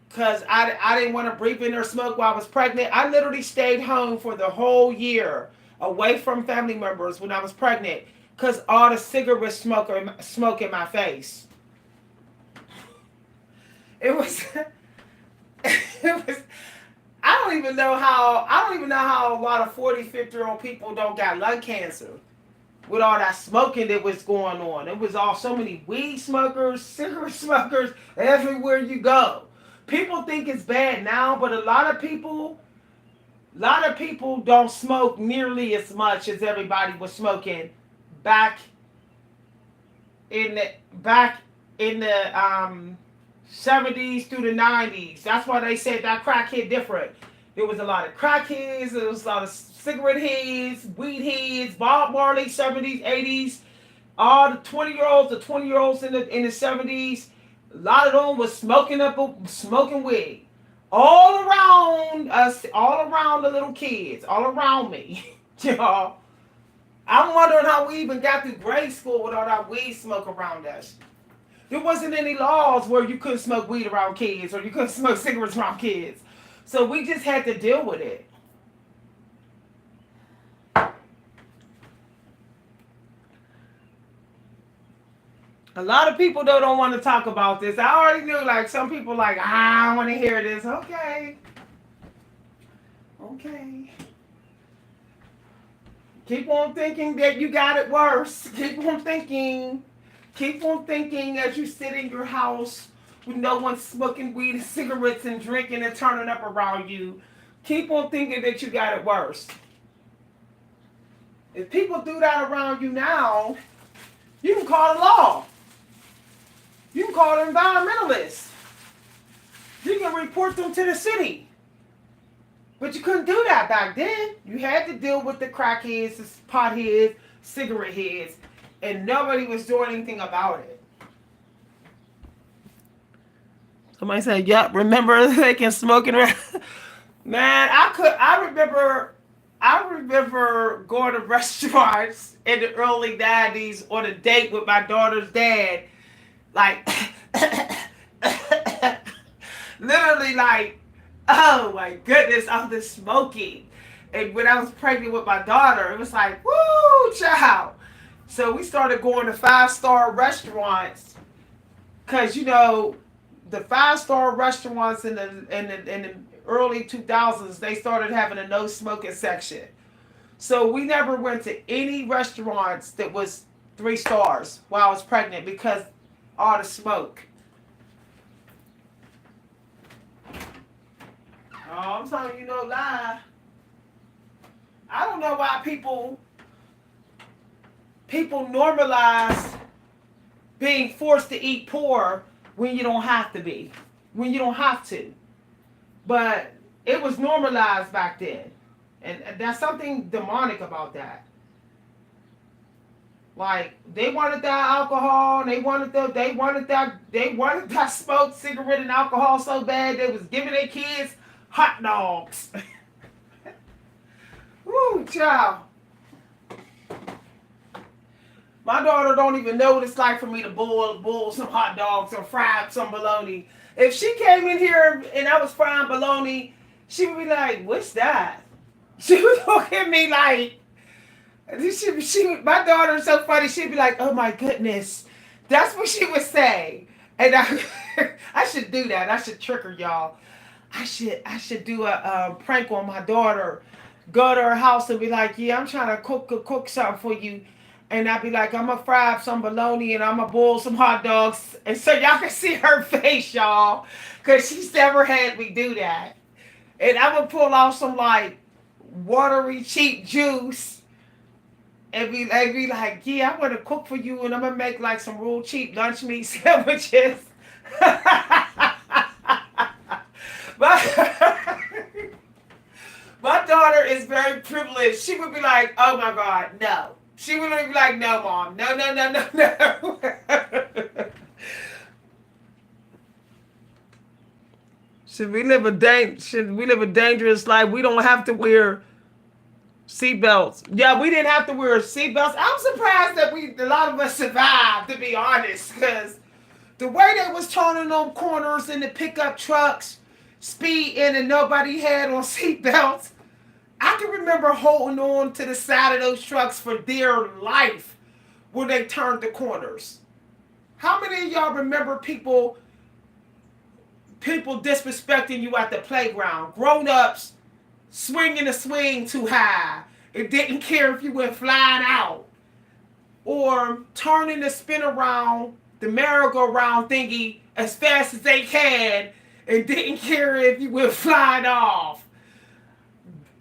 because I didn't want to breathe in or smoke while I was pregnant. I literally stayed home for the whole year away from family members when I was pregnant because all the cigarette smoke in my face. It was, it was, I don't even know how a lot of 40, 50-year-old people don't got lung cancer with all that smoking that was going on. It was all so many weed smokers, cigarette smokers everywhere you go. People think it's bad now, but a lot of people don't smoke nearly as much as everybody was smoking back in the back in the 70s through the 90s. That's why they said that crack hit different. There was a lot of crackheads, there was a lot of cigarette heads, weed heads, Bob Marley, 70s, 80s, all the 20-year-olds in the 70s. A lot of them was smoking weed. All around us, all around the little kids, all around me. Y'all. I'm wondering how we even got through grade school with all that weed smoke around us. There wasn't any laws where you couldn't smoke weed around kids or you couldn't smoke cigarettes around kids. So we just had to deal with it. A lot of people though don't want to talk about this. I already knew like some people like, I don't want to hear this. Okay. Okay. Keep on thinking that you got it worse. Keep on thinking. Keep on thinking as you sit in your house with no one smoking weed and cigarettes and drinking and turning up around you. Keep on thinking that you got it worse. If people do that around you now, you can call the law. You can call the environmentalists. You can report them to the city. But you couldn't do that back then. You had to deal with the crackheads, the potheads, cigarette heads, and nobody was doing anything about it. Somebody said, "Yep, remember they can smoke around." Man, I remember going to restaurants in the early 90s on a date with my daughter's dad. Like literally like, oh my goodness, I'm just smoking. And when I was pregnant with my daughter, it was like, woo, child. So we started going to 5-star restaurants because the 5-star restaurants in the early 2000s, they started having a no smoking section. So we never went to any restaurants that was 3 stars while I was pregnant because all the smoke. Oh, I'm telling you no lie. I don't know why people normalize being forced to eat poor when you don't have to be, when you don't have to. But it was normalized back then. And that's something demonic about that. Like they wanted that alcohol, and they wanted that smoked cigarette and alcohol so bad they was giving their kids hot dogs. Woo, child. My daughter don't even know what it's like for me to boil some hot dogs or fry some bologna. If she came in here and I was frying bologna, she would be like, "What's that?" She would look at me like, my daughter is so funny. She'd be like, "Oh my goodness," that's what she would say. And I should do that. I should trick her, y'all. I should do a prank on my daughter. Go to her house and be like, "Yeah, I'm trying to cook something for you." And I'd be like, "I'm gonna fry up some bologna and I'm gonna boil some hot dogs." And so y'all can see her face, y'all. Because she's never had me do that. And I'm gonna pull out some like watery, cheap juice and be like, "Yeah, I'm gonna cook for you and I'm gonna make like some real cheap lunch meat sandwiches." my, my daughter is very privileged. She would be like, "Oh my God, no." She would be like, "No, Mom. No, no, no, no, no." Should we live a dangerous life? We don't have to wear seatbelts. Yeah, we didn't have to wear seatbelts. I'm surprised that a lot of us survived, to be honest, because the way they was turning on corners in the pickup trucks, speeding, and nobody had on seatbelts. I can remember holding on to the side of those trucks for dear life when they turned the corners. How many of y'all remember people disrespecting you at the playground? Grown-ups swinging the swing too high. It didn't care if you went flying out. Or turning the spin around, the merry-go-round thingy as fast as they can and didn't care if you went flying off.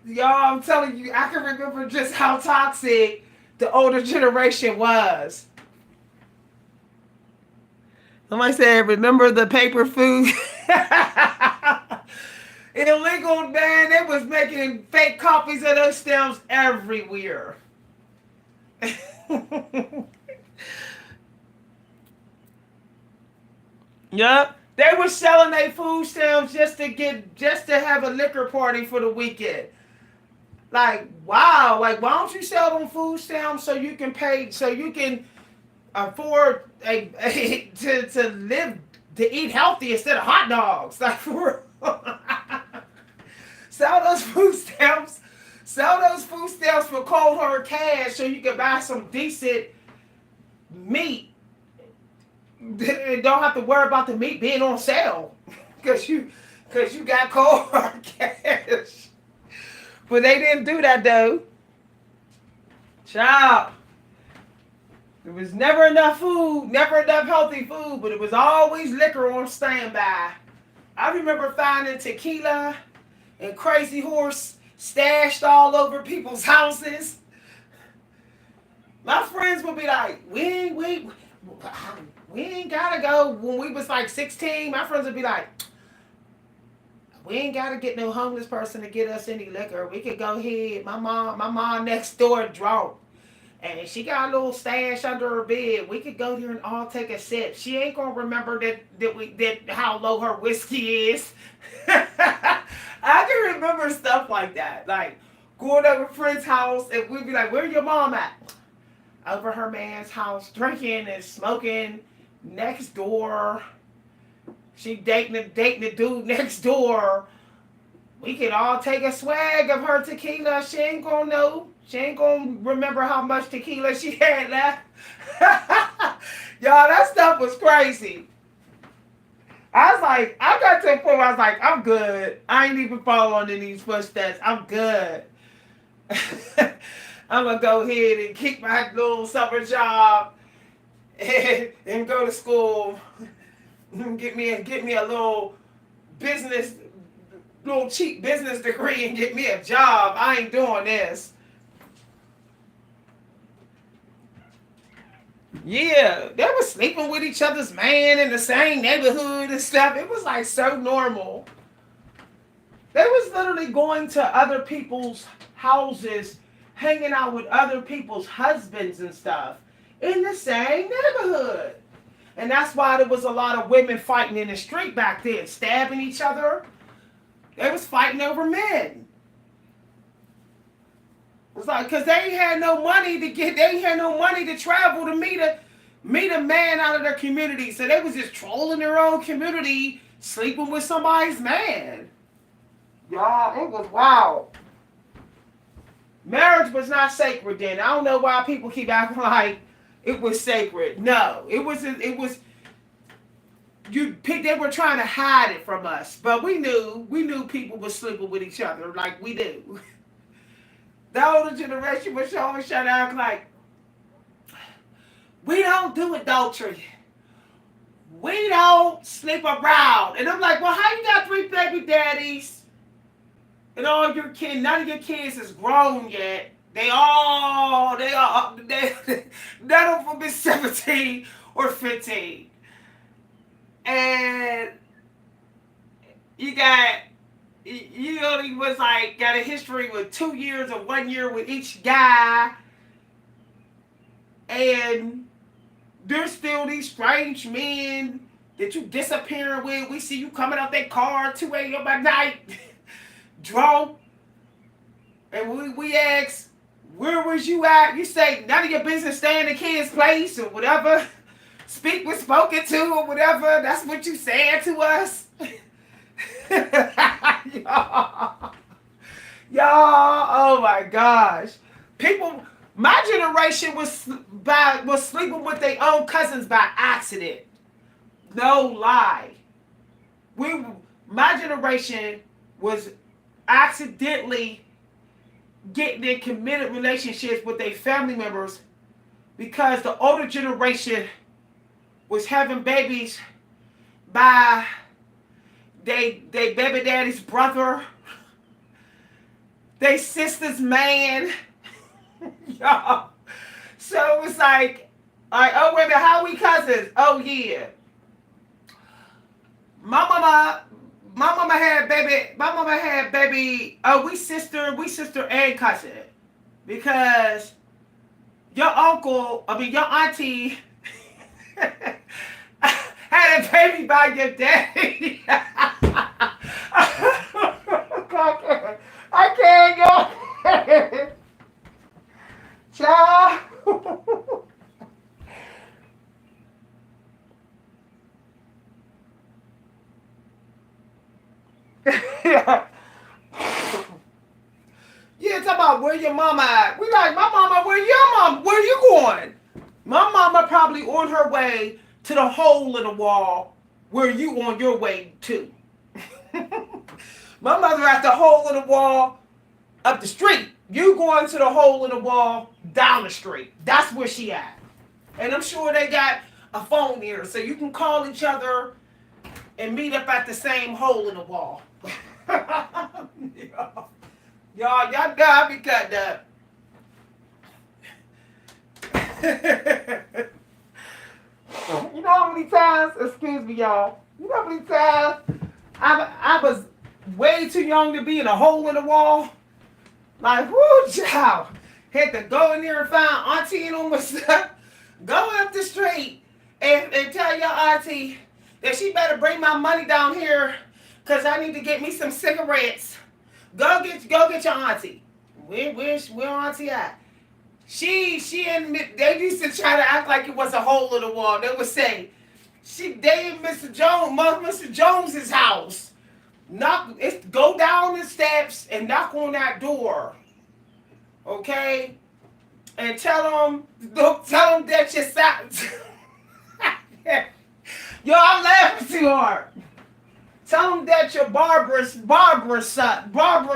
Y'all, I'm telling you, I can remember just how toxic the older generation was. Somebody said, "Remember the paper food?" Illegal, man. They was making fake copies of those stamps everywhere. Yep. They were selling their food stamps just to have a liquor party for the weekend. Like, wow, like why don't you sell them food stamps so you can afford to live to eat healthy instead of hot dogs. Like for sell those food stamps. Sell those food stamps for cold hard cash so you can buy some decent meat. And don't have to worry about the meat being on sale. Cause you got cold hard cash. But they didn't do that though. Child. There was never enough food, never enough healthy food, but it was always liquor on standby. I remember finding tequila and Crazy Horse stashed all over people's houses. My friends would be like, we ain't gotta go. When we was like 16, my friends would be like, "We ain't gotta get no homeless person to get us any liquor. We could go ahead. My mom next door drunk. And she got a little stash under her bed. We could go there and all take a sip. She ain't gonna remember that how low her whiskey is." I can remember stuff like that. Like going over a friend's house and we'd be like, "Where your mom at?" "Over her man's house, drinking and smoking next door. She dating the dude next door. We could all take a swag of her tequila. She ain't gonna know. She ain't gonna remember how much tequila she had left." Y'all, that stuff was crazy. I got to a point where I was like, "I'm good. I ain't even following in these footsteps. I'm good." I'm gonna go ahead and keep my little summer job and go to school. Get me a little cheap business degree and get me a job. I ain't doing this. Yeah, they were sleeping with each other's man in the same neighborhood and stuff. It was like so normal. They was literally going to other people's houses, hanging out with other people's husbands and stuff in the same neighborhood. And that's why there was a lot of women fighting in the street back then, stabbing each other. They was fighting over men. It's like because they ain't had no money to get, they ain't had no money to travel to meet a man out of their community. So they was just trolling their own community, sleeping with somebody's man. Y'all, it was wild. Marriage was not sacred then. I don't know why people keep acting like it was sacred. No, it was. It was. They were trying to hide it from us, but we knew people were sleeping with each other like we do. The older generation was always trying to act like we don't do adultery. We don't sleep around. And I'm like, well, how you got 3 baby daddies and all your kids? None of your kids is grown yet. None of them is 17 or 15. And you only was like, got a history with 2 years or 1 year with each guy. And there's still these strange men that you disappearing with. We see you coming out that car 2 a.m. at night, drunk. And we ask, where was you at? You say, none of your business, stay in the kid's place or whatever. Speak was spoken to or whatever. That's what you said to us. y'all, oh my gosh. People, my generation was sleeping with their own cousins by accident. No lie. My generation was accidentally getting in committed relationships with their family members because the older generation was having babies by they baby daddy's brother, they sister's man. Y'all. So it was like, oh wait a minute, how we cousins? Oh yeah. My mama had baby, oh we sister and cousin. Because your auntie had a baby by your daddy. I can't go. Child. Yeah. Yeah, talk about where your mama at. We like, my mama, where your mom? Where you going? My mama probably on her way to the hole in the wall where you on your way to. My mother at the hole in the wall up the street. You going to the hole in the wall down the street. That's where she at. And I'm sure they got a phone here so you can call each other and meet up at the same hole in the wall. Y'all know I be cutting up. You know how many times, excuse me, y'all, you know how many times I was way too young to be in a hole in the wall? Like, whoo, child. Had to go in there and find auntie and all my stuff. Go up the street and tell your auntie that she better bring my money down here because I need to get me some cigarettes. Go get your auntie. Where auntie at? She and they used to try to act like it was a hole in the wall. They would say, they in Mr. Jones's house. Go down the steps and knock on that door. Okay? And tell them that you're Yo, I'm laughing too hard. Tell them that you're Barbara's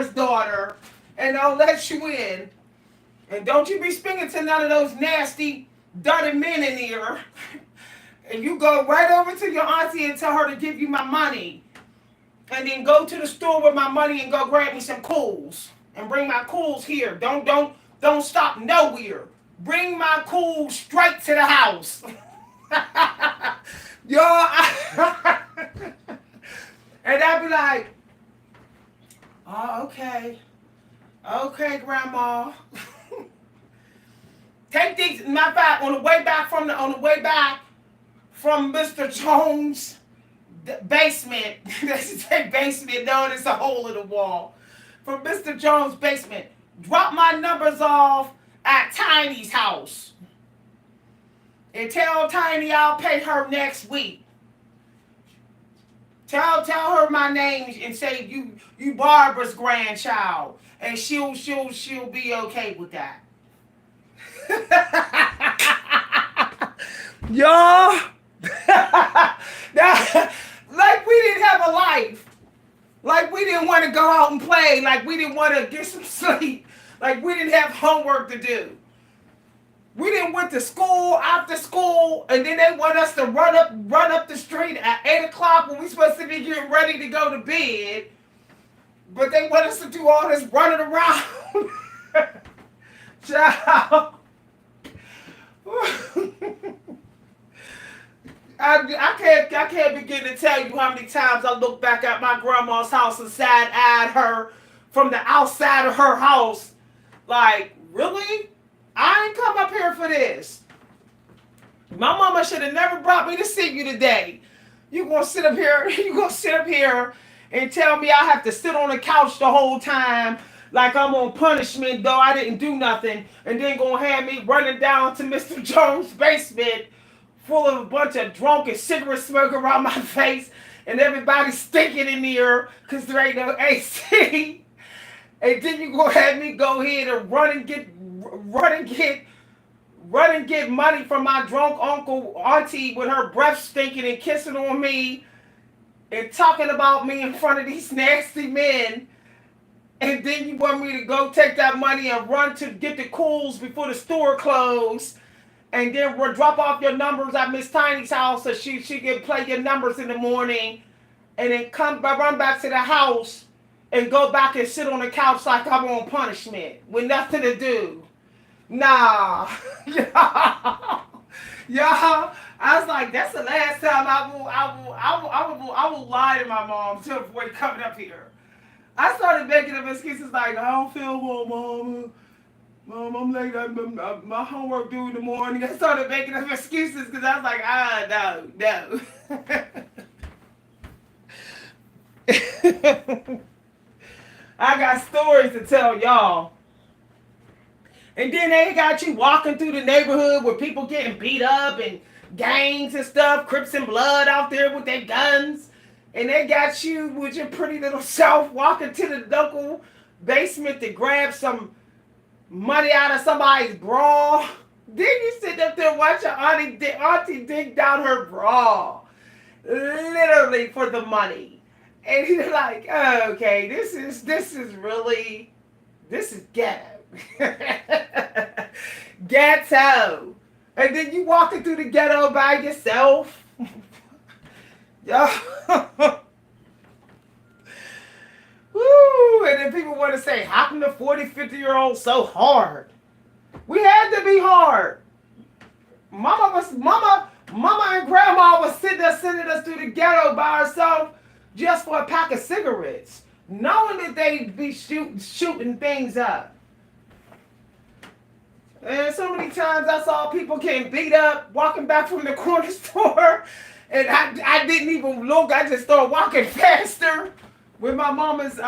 daughter, and they'll let you in. And don't you be speaking to none of those nasty, dirty men in here. And you go right over to your auntie and tell her to give you my money. And then go to the store with my money and go grab me some cools. And bring my cools here. Don't stop nowhere. bring my cool straight to the house. Yo, and I'd be like, oh, okay. Okay, Grandma. Take these. Matter of fact, on the way back from Mr. Jones' basement. That's basement. No, it's a hole in the wall. From Mr. Jones' basement. Drop my numbers off at Tiny's house. And tell Tiny I'll pay her next week. Tell her my name and say you Barbara's grandchild. And she'll be okay with that. Y'all. Like we didn't have a life. Like we didn't want to go out and play. Like we didn't want to get some sleep. Like we didn't have homework to do. We didn't went to school after school, and then they want us to run up the street at 8 o'clock when we supposed to be getting ready to go to bed. But they want us to do all this running around. Child. I can't begin to tell you how many times I look back at my grandma's house and side-eyed her from the outside of her house. Like, really? I ain't come up here for this. My mama should have never brought me to see you today. You gonna sit up here and tell me I have to sit on the couch the whole time like I'm on punishment though I didn't do nothing, and then gonna have me running down to Mr. Jones' basement full of a bunch of drunk and cigarette smoke around my face and everybody stinking in here because there ain't no AC. And then you gonna have me go ahead and run and get money from my drunk uncle auntie with her breath stinking and kissing on me and talking about me in front of these nasty men. And then you want me to go take that money and run to get the cools before the store closed, and then we'll drop off your numbers at Miss Tiny's house so she can play your numbers in the morning, and then run back to the house and go back and sit on the couch like I'm on punishment with nothing to do. Nah. Y'all, I was like, that's the last time I will lie to my mom to avoid coming up here. I started making up excuses like, I don't feel well, Mom. Mom, I'm late. My homework due in the morning. I started making up excuses because I was like, no. I got stories to tell y'all. And then they got you walking through the neighborhood with people getting beat up and gangs and stuff, Crips and Blood out there with their guns. And they got you with your pretty little self walking to the local basement to grab some money out of somebody's bra. Then you sit up there and watch your auntie dig down her bra. Literally for the money. And you're like, oh, okay, this is ghetto. Ghetto. And then you walking through the ghetto by yourself. Yo. Woo. And then people want to say, how can the 40, 50-year-old so hard? We had to be hard. Mama and Grandma was sending us through the ghetto by ourselves just for a pack of cigarettes, knowing that they'd be shooting things up. And so many times I saw people getting beat up walking back from the corner store, and I didn't even look. I just started walking faster with my mama's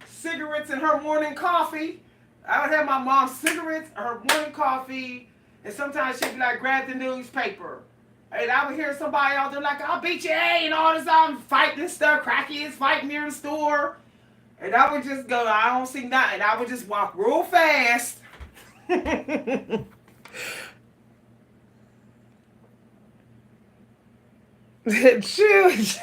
cigarettes and her morning coffee. I would have my mom's cigarettes, her morning coffee, and sometimes she'd be like, grab the newspaper. And I would hear somebody out there like, I'll beat you, hey, and all this, I'm fighting and stuff. Cracky is fighting near the store. And I would just go, I don't see nothing. I would just walk real fast. Shoot.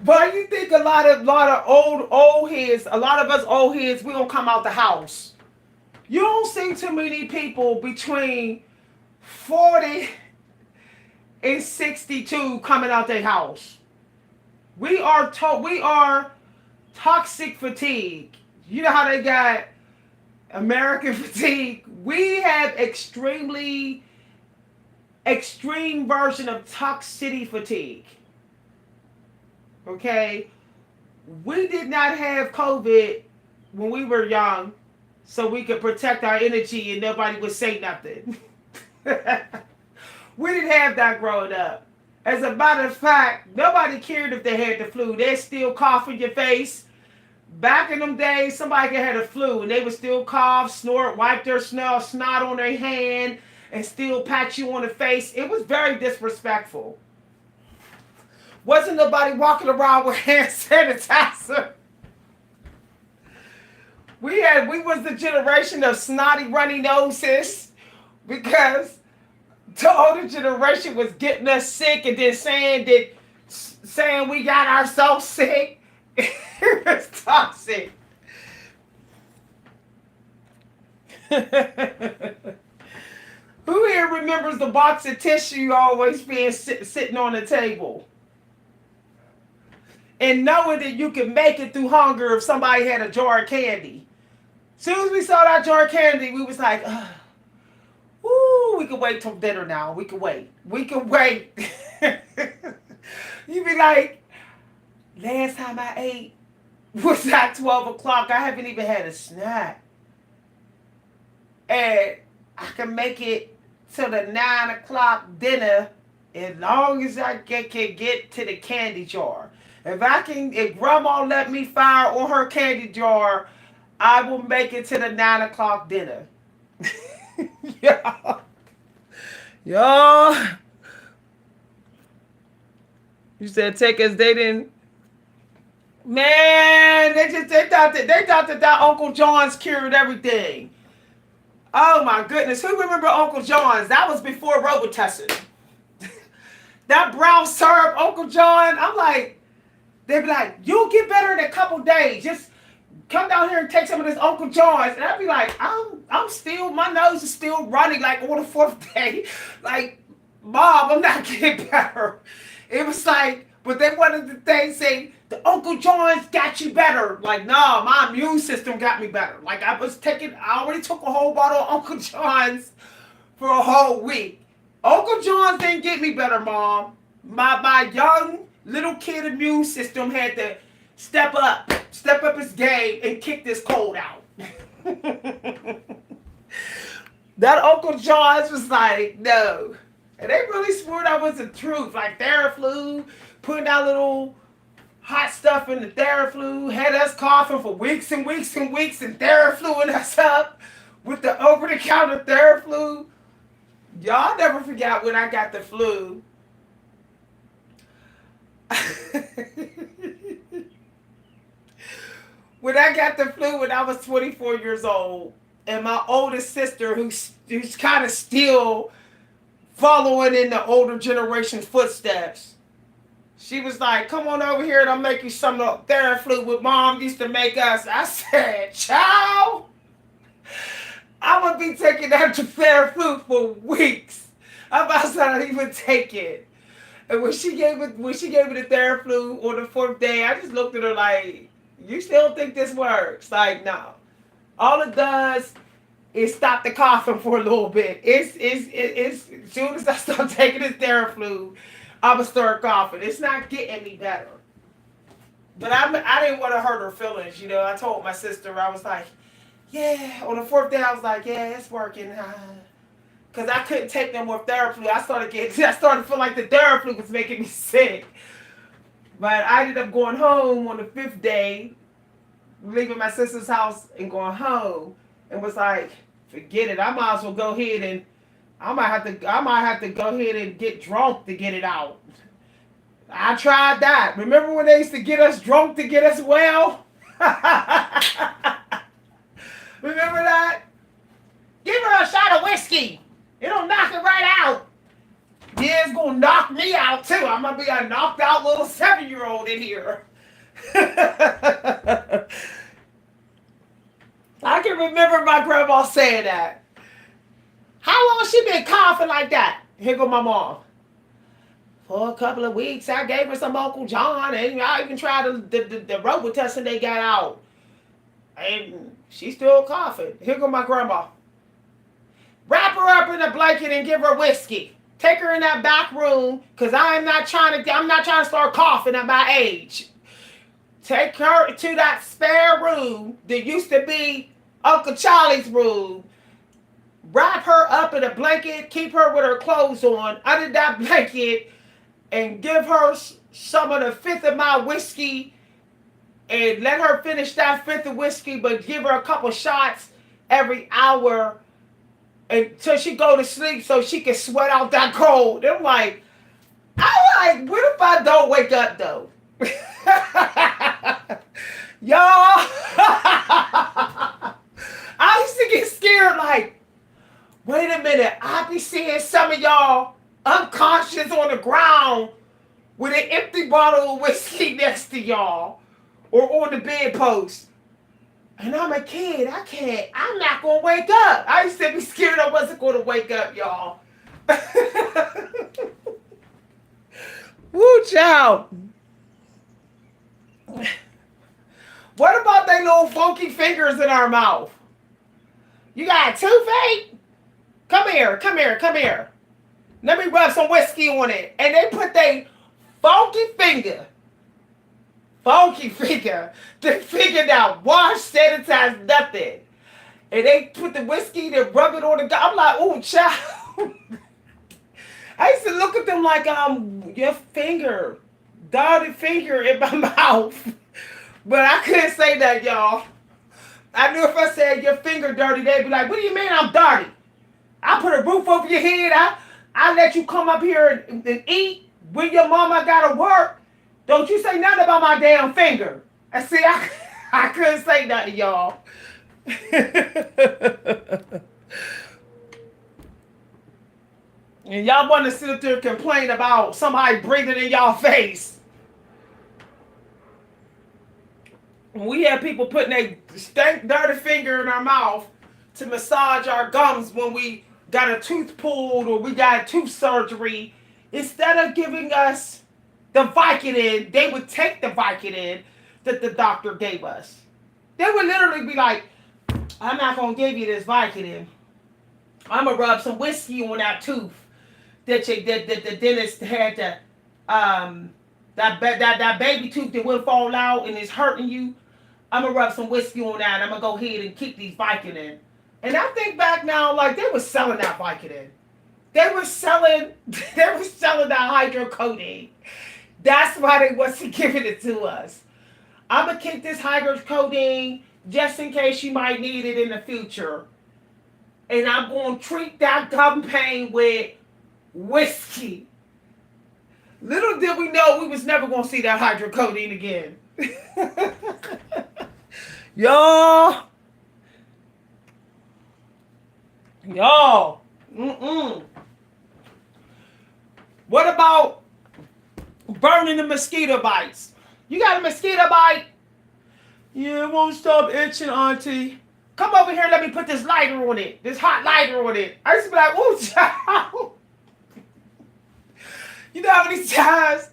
But you think a lot of old heads, a lot of us old heads, we gonna come out the house. You don't see too many people between 40 and 62 coming out their house. We are toxic fatigue. You know how they got American fatigue. We have extreme version of toxicity fatigue. Okay? We did not have COVID when we were young so we could protect our energy and nobody would say nothing. We didn't have that growing up. As a matter of fact, nobody cared if they had the flu. They'd still cough in your face. Back in them days, somebody had a flu and they would still cough, snort, wipe their snot on their hand, and still pat you on the face. It was very disrespectful. Wasn't nobody walking around with hand sanitizer. We was the generation of snotty runny noses because the older generation was getting us sick and then saying we got ourselves sick. It was toxic. Who here remembers the box of tissue always being sitting on the table? And knowing that you could make it through hunger if somebody had a jar of candy. As soon as we saw that jar of candy, we was like, ooh, we can wait till dinner now. We can wait. We can wait. You be like, last time I ate was at 12 o'clock. I haven't even had a snack. And I can make it to the 9 o'clock dinner as long as I can get to the candy jar. If grandma let me fire on her candy jar, I will make it to the 9 o'clock dinner. Yeah. Y'all. You said take us, they didn't. Man, they thought that Uncle John's cured everything. Oh my goodness. Who remember Uncle John's? That was before Robitussin. That brown syrup, Uncle John. I'm like, they'd be like, you'll get better in a couple days. Just come down here and take some of this Uncle John's. And I'd be like, I'm still, my nose is still running like on the fourth day. Like, Mom, I'm not getting better. It was like, but they wanted the thing say, the Uncle John's got you better. Like, nah, my immune system got me better. Like, I already took a whole bottle of Uncle John's for a whole week. Uncle John's didn't get me better, Mom. My young little kid immune system had to step up his game and kick this cold out. That Uncle John's was like, no. And they really swore that was the truth. Like Theraflu, putting that little hot stuff in the Theraflu, had us coughing for weeks and weeks and weeks and Therafluing us up with the over-the-counter Theraflu. Y'all never forgot when I got the flu. When I got the flu when I was 24 years old, and my oldest sister, who's kind of still following in the older generation's footsteps, she was like, come on over here and I'll make you some of the Theraflu what Mom used to make us. I said, child, I'm going to be taking that Theraflu for weeks. I'm about to not even take it. And when she gave me the Theraflu on the fourth day, I just looked at her like, you still think this works? Like, no. All it does is stop the coughing for a little bit. It's as soon as I start taking this Theraflu, I'm going to start coughing. It's not getting me better. But I didn't want to hurt her feelings, you know. I told my sister, I was like, yeah. On the fourth day, I was like, yeah, it's working. Because I couldn't take no more Theraflu. I started to feel like the Theraflu was making me sick. But I ended up going home on the fifth day, leaving my sister's house and going home, and was like, forget it. I might as well go ahead and I might have to go ahead and get drunk to get it out. I tried that. Remember when they used to get us drunk to get us well? Remember that? Give her a shot of whiskey. It'll knock it right out. Yeah, it's going to knock me out, too. I'm going to be a knocked out little 7-year-old in here. I can remember my grandma saying that. How long she been coughing like that? Here go my mom. For a couple of weeks, I gave her some Uncle John, and I even tried the Robitussin they got out. And she's still coughing. Here go my grandma. Wrap her up in a blanket and give her whiskey. Take her in that back room, cause I'm not trying to start coughing at my age. Take her to that spare room that used to be Uncle Charlie's room. Wrap her up in a blanket, keep her with her clothes on under that blanket, and give her some of the fifth of my whiskey, and let her finish that fifth of whiskey, but give her a couple shots every hour until she go to sleep so she can sweat out that cold. I'm like, what if I don't wake up though? Y'all, I used to get scared like, wait a minute, I be seeing some of y'all unconscious on the ground with an empty bottle of whiskey next to y'all or on the bedpost. And I'm a kid. I'm not going to wake up. I used to be scared I wasn't going to wake up, y'all. Woo, child. What about they little funky fingers in our mouth? You got a toothache? Come here. Let me rub some whiskey on it. And they put their funky finger, the finger that wash, sanitize, nothing. And they put the whiskey, they rub it on the guy. I'm like, oh, child. I used to look at them like, your finger, dirty finger in my mouth. But I couldn't say that, y'all. I knew if I said your finger dirty, they'd be like, what do you mean I'm dirty? I put a roof over your head. I let you come up here and eat when your mama gotta work. Don't you say nothing about my damn finger. I see, I couldn't say nothing, y'all. And y'all want to sit up there and complain about somebody breathing in y'all face. We have people putting a stank, dirty finger in our mouth to massage our gums when we got a tooth pulled or we got a tooth surgery. Instead of giving us the Vicodin, they would take the Vicodin that the doctor gave us. They would literally be like, I'm not going to give you this Vicodin. I'm going to rub some whiskey on that tooth that the dentist had to, that baby tooth that will fall out and is hurting you. I'm going to rub some whiskey on that and I'm going to go ahead and keep these Vicodin. And I think back now, like, they were selling that Vicodin. They were selling that hydrocodone. That's why they wasn't giving it to us. I'm going to keep this hydrocodone just in case you might need it in the future. And I'm going to treat that gum pain with whiskey. Little did we know we was never going to see that hydrocodone again. Y'all. What about burning the mosquito bites? You got a mosquito bite? Yeah, it won't stop itching, Auntie. Come over here, let me put this lighter on it. This hot lighter on it. I used to be like, ooh, child. You know how many times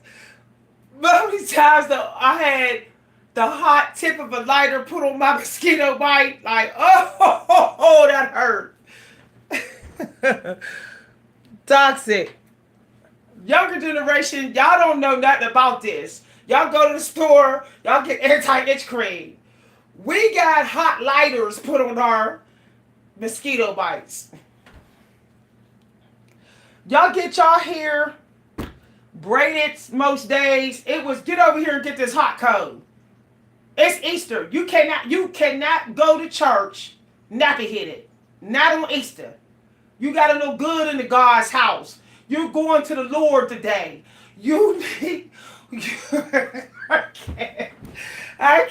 that I had the hot tip of a lighter put on my mosquito bite? Like, oh, that hurt. Toxic. Younger generation, y'all don't know nothing about this. Y'all go to the store, y'all get anti-itch cream. We got hot lighters put on our mosquito bites. Y'all get y'all hair braided most days. It was get over here and get this hot comb. It's Easter. You cannot go to church nappy headed. Not on Easter. You gotta know good in the God's house. You're going to the Lord today. You need I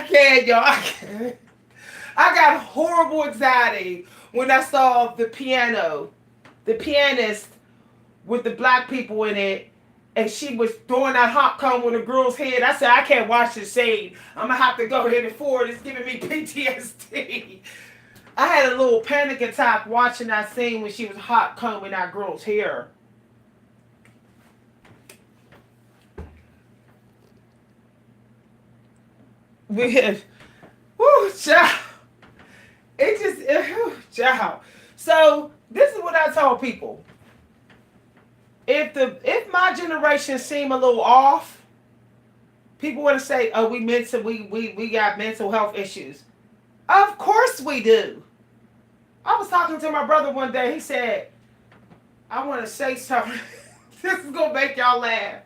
can't, y'all. I can't. I got horrible anxiety when I saw the pianist with the black people in it, and she was throwing that hot comb on the girl's head. I said, I can't watch this scene. I'm gonna have to go ahead and forward. It's giving me PTSD. I had a little panic attack watching that scene when she was hot combing that girl's hair. We had, whoo, child. It just, child. So this is what I told people. If my generation seem a little off, people want to say, "Oh, we got mental health issues." Of course we do. I was talking to my brother one day. He said, "I want to say something." This is gonna make y'all laugh.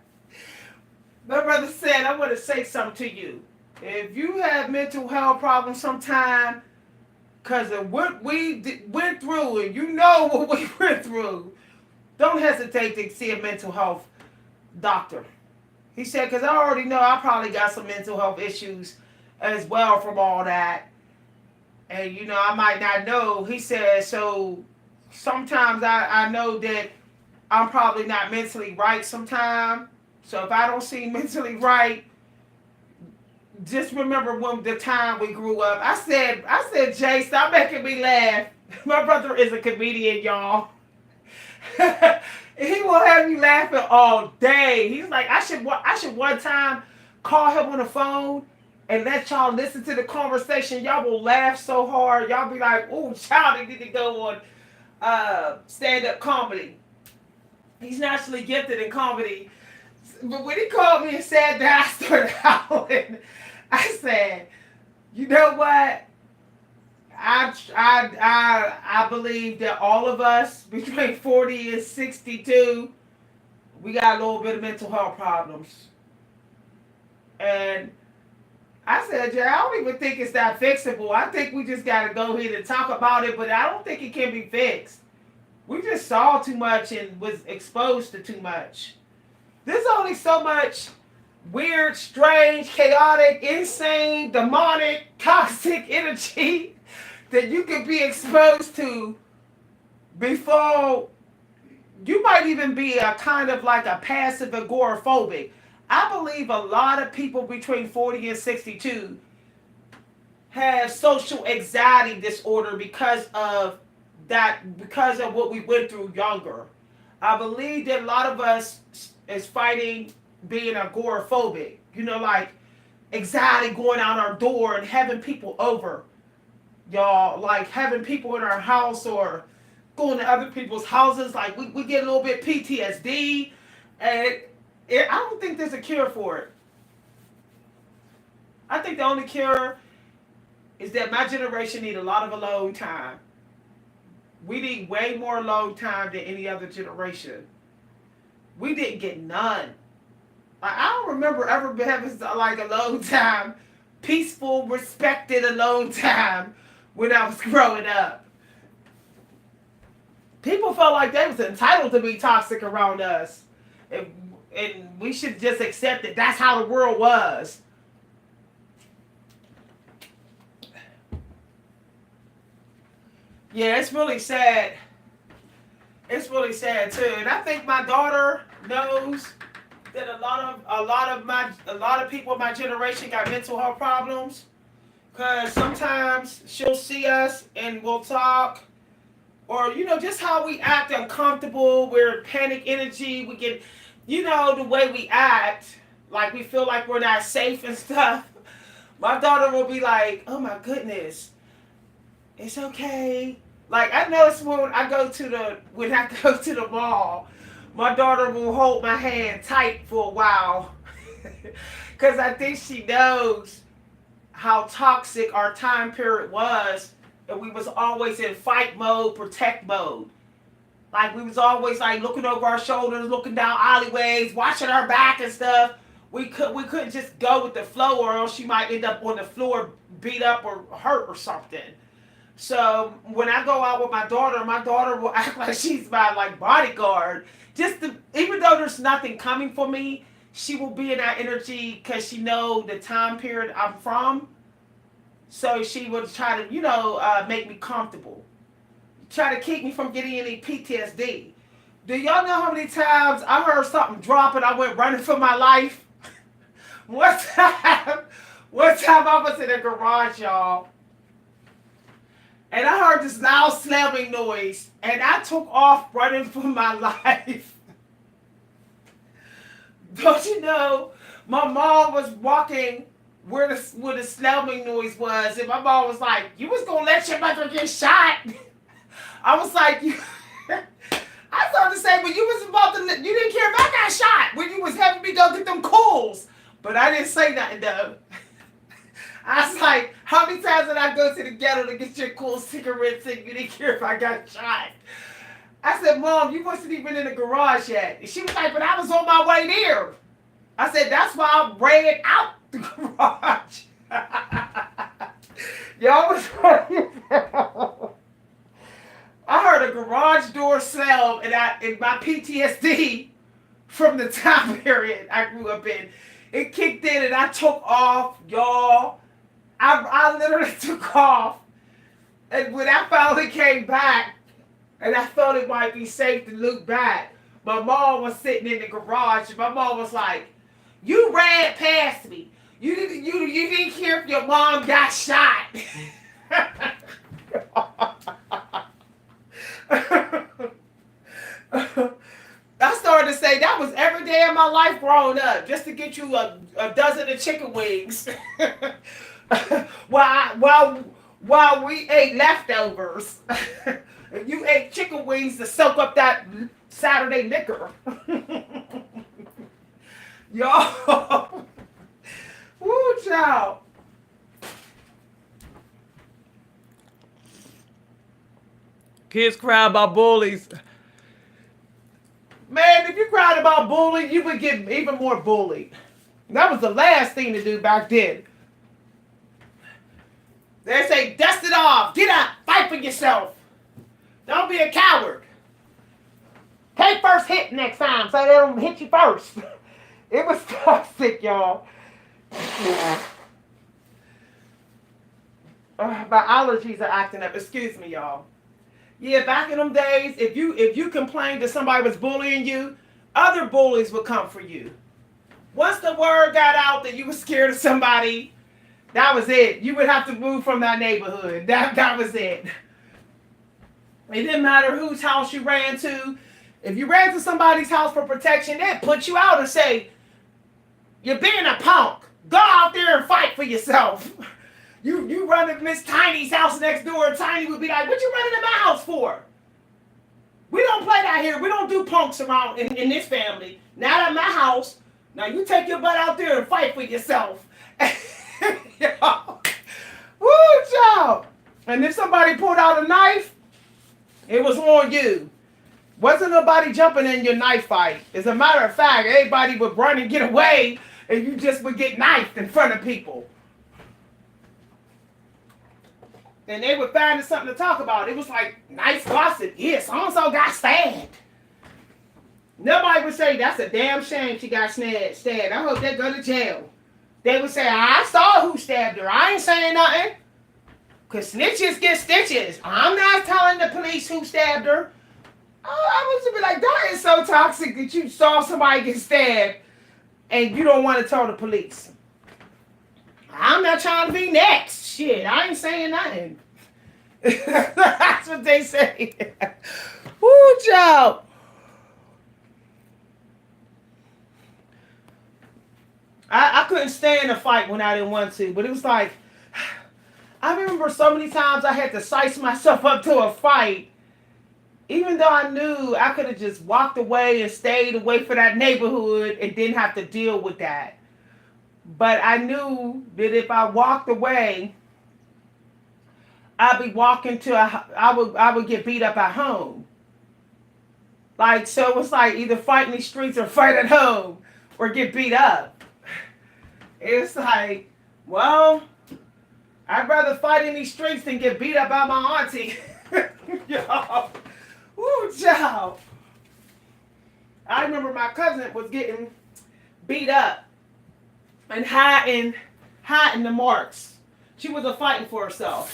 My brother said, "I want to say something to you. If you have mental health problems sometime, because of what we went through, and you know what we went through, don't hesitate to see a mental health doctor." He said, "Because I already know I probably got some mental health issues as well from all that. And, I might not know." He said, "So sometimes I know that I'm probably not mentally right sometimes. So if I don't seem mentally right, just remember when the time we grew up." I said, "Jay, stop making me laugh." My brother is a comedian, y'all. He will have you laughing all day. He's like, I should one time call him on the phone and let y'all listen to the conversation. Y'all will laugh so hard. Y'all be like, "Oh, child, they need to go on stand-up comedy." He's naturally gifted in comedy. But when he called me and said that, I started howling. I said, "You know what? I believe that all of us between 40 and 62, we got a little bit of mental health problems." And I said, "Jay, I don't even think it's that fixable. I think we just got to go ahead and talk about it, but I don't think it can be fixed. We just saw too much and was exposed to too much. There's only so much weird, strange, chaotic, insane, demonic, toxic energy that you can be exposed to before you might even be a kind of like a passive agoraphobic." I believe a lot of people between 40 and 62 have social anxiety disorder because of what we went through younger. I believe that a lot of us is fighting being agoraphobic. Like anxiety going out our door and having people over. Y'all, like having people in our house or going to other people's houses. Like we get a little bit PTSD. And I don't think there's a cure for it. I think the only cure is that my generation need a lot of alone time. We need way more alone time than any other generation. We didn't get none. Like, I don't remember ever having like alone time, peaceful, respected alone time when I was growing up. People felt like they was entitled to be toxic around us. And we should just accept that that's how the world was. Yeah, it's really sad. It's really sad too. And I think my daughter knows that a lot of people in my generation got mental health problems. Cause sometimes she'll see us and we'll talk, or just how we act uncomfortable. We're in panic energy. We get, the way we act, like we feel like we're not safe and stuff. My daughter will be like, "Oh my goodness, it's okay." Like I notice when I go to the mall, my daughter will hold my hand tight for a while, because I think she knows how toxic our time period was, and we was always in fight mode, protect mode. Like we was always like looking over our shoulders, looking down alleyways, watching our back and stuff. We couldn't just go with the flow, or else she might end up on the floor, beat up or hurt or something. So when I go out with my daughter will act like she's my like bodyguard. Even though there's nothing coming for me, she will be in that energy because she know the time period I'm from. So she would try to make me comfortable, try to keep me from getting any PTSD. Do y'all know how many times I heard something drop and I went running for my life? One time I was in a garage, y'all, and I heard this loud slamming noise, and I took off running for my life. Don't you know, my mom was walking where the slamming noise was, and my mom was like, "You was gonna let your mother get shot?" I was like, "You." I started to say, "But you was about to, you didn't care if I got shot when you was having me go get them coals." But I didn't say nothing though. I was like, "How many times did I go to the ghetto to get your cool cigarettes and you didn't care if I got shot?" I said, "Mom, you wasn't even in the garage yet." And she was like, "But I was on my way there." I said, "That's why I ran out the garage." Y'all was funny. I heard a garage door slam, and in my PTSD from the time period I grew up in, it kicked in, and I took off, y'all. I literally took off, and when I finally came back, and I thought it might be safe to look back, my mom was sitting in the garage, and my mom was like, "You ran past me. You didn't care if your mom got shot." I started to say that was every day of my life growing up, just to get you a dozen of chicken wings, while we ate leftovers. You ate chicken wings to soak up that Saturday liquor. Y'all. Woo, child. Kids cry about bullies. Man, if you cried about bullying, you would get even more bullied. That was the last thing to do back then. They say, "Dust it off. Get up. Fight for yourself. Don't be a coward. Take first hit next time so they don't hit you first." It was toxic, y'all. My allergies are acting up. Excuse me, y'all. Yeah, back in them days, if you complained that somebody was bullying you, other bullies would come for you. Once the word got out that you were scared of somebody, that was it. You would have to move from that neighborhood. That was it. It didn't matter whose house you ran to. If you ran to somebody's house for protection, they'd put you out and say, "You're being a punk. Go out there and fight for yourself." You run to Miss Tiny's house next door, and Tiny would be like, "What you running to my house for? We don't play that here. We don't do punks around in this family. Not at my house. Now you take your butt out there and fight for yourself." Woo, child. And if somebody pulled out a knife, it was on you. Wasn't nobody jumping in your knife fight. As a matter of fact, everybody would run and get away, and you just would get knifed in front of people. And they would find something to talk about. It was like nice gossip. Yeah, so-and-so got stabbed. Nobody would say, "That's a damn shame she got stabbed. I hope they go to jail." They would say, "I saw who stabbed her. I ain't saying nothing. Because snitches get stitches. I'm not telling the police who stabbed her." Oh, I was be like, that is so toxic that you saw somebody get stabbed and you don't want to tell the police. "I'm not trying to be next. Shit, I ain't saying nothing." That's what they say. Woo, child. I couldn't stand a fight when I didn't want to, but it was like, I remember so many times I had to size myself up to a fight, even though I knew I could have just walked away and stayed away from that neighborhood and didn't have to deal with that. But I knew that if I walked away, I'd be walking to I would get beat up at home. Like, so it was like either fight in the streets or fight at home or get beat up. It's like, well, I'd rather fight in these streets than get beat up by my auntie. Yo. Ooh, child. I remember my cousin was getting beat up and hiding the marks. She wasn't fighting for herself.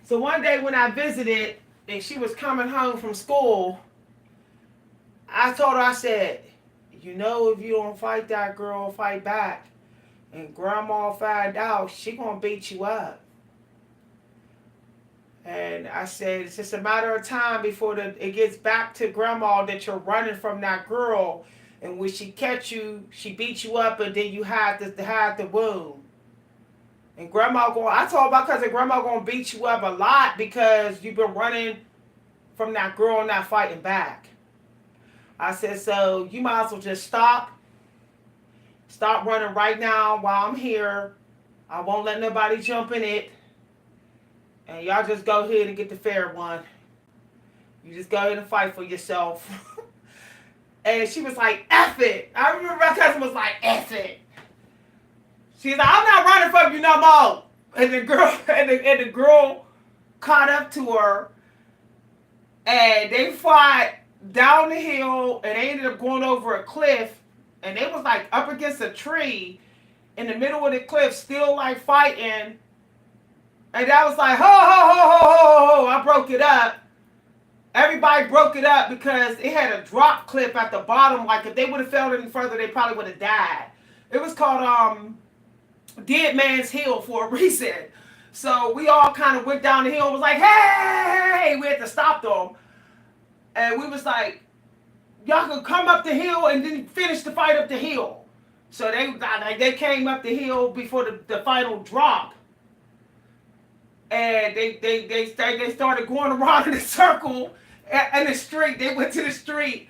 So one day when I visited and she was coming home from school, I told her, I said, "If you don't fight that girl, fight back. And grandma find out, she gonna beat you up." And I said, "It's just a matter of time before it gets back to grandma that you're running from that girl. And when she catch you, she beat you up and then you hide the wound." And I told my cousin, grandma gonna beat you up a lot because you've been running from that girl and not fighting back. I said, so you might as well just stop. Stop running right now while I'm here. I won't let nobody jump in it. And y'all just go ahead and get the fair one. You just go ahead and fight for yourself. And she was like, F it. I remember my cousin was like, F it. She's like, I'm not running from you no more. And the girl and the girl caught up to her, and they fought down the hill, and they ended up going over a cliff, and they was like up against a tree in the middle of the cliff, still like fighting. And I was like, ho, ho, ho, ho, ho, ho. I broke it up. Everybody broke it up because it had a drop cliff at the bottom. Like if they would have fell any further, they probably would have died. It was called Dead Man's Hill for a reason. So we all kind of went down the hill and was like, hey, we had to stop them. And we was like, y'all can come up the hill and then finish the fight up the hill. So they came up the hill before the final drop. And they started going around in a circle in the street. They went to the street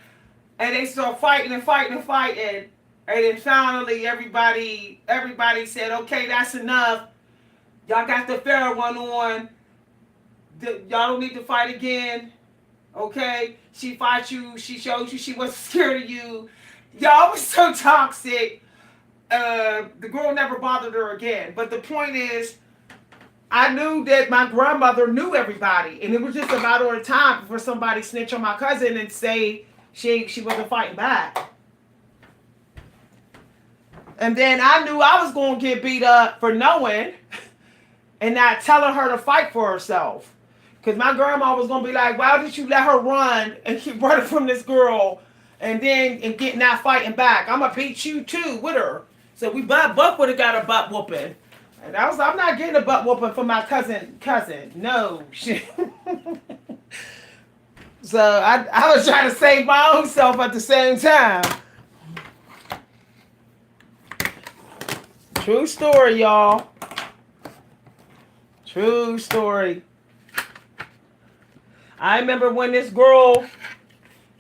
and they started fighting and fighting and fighting. And then finally everybody said, okay, that's enough. Y'all got the fair one on. Y'all don't need to fight again. Okay? She fought you. She showed you she wasn't scared of you. Y'all was so toxic. The girl never bothered her again. But the point is, I knew that my grandmother knew everybody, and it was just a matter of time for somebody snitch on my cousin and say she wasn't fighting back. And then I knew I was going to get beat up for knowing and not telling her to fight for herself. Because my grandma was going to be like, why did you let her run and keep running from this girl and get not fighting back? I'm going to beat you too with her. So we both would have got a butt whooping. And I'm not getting a butt whooping for my cousin. No. So I was trying to save my own self at the same time. True story, y'all. True story. I remember when this girl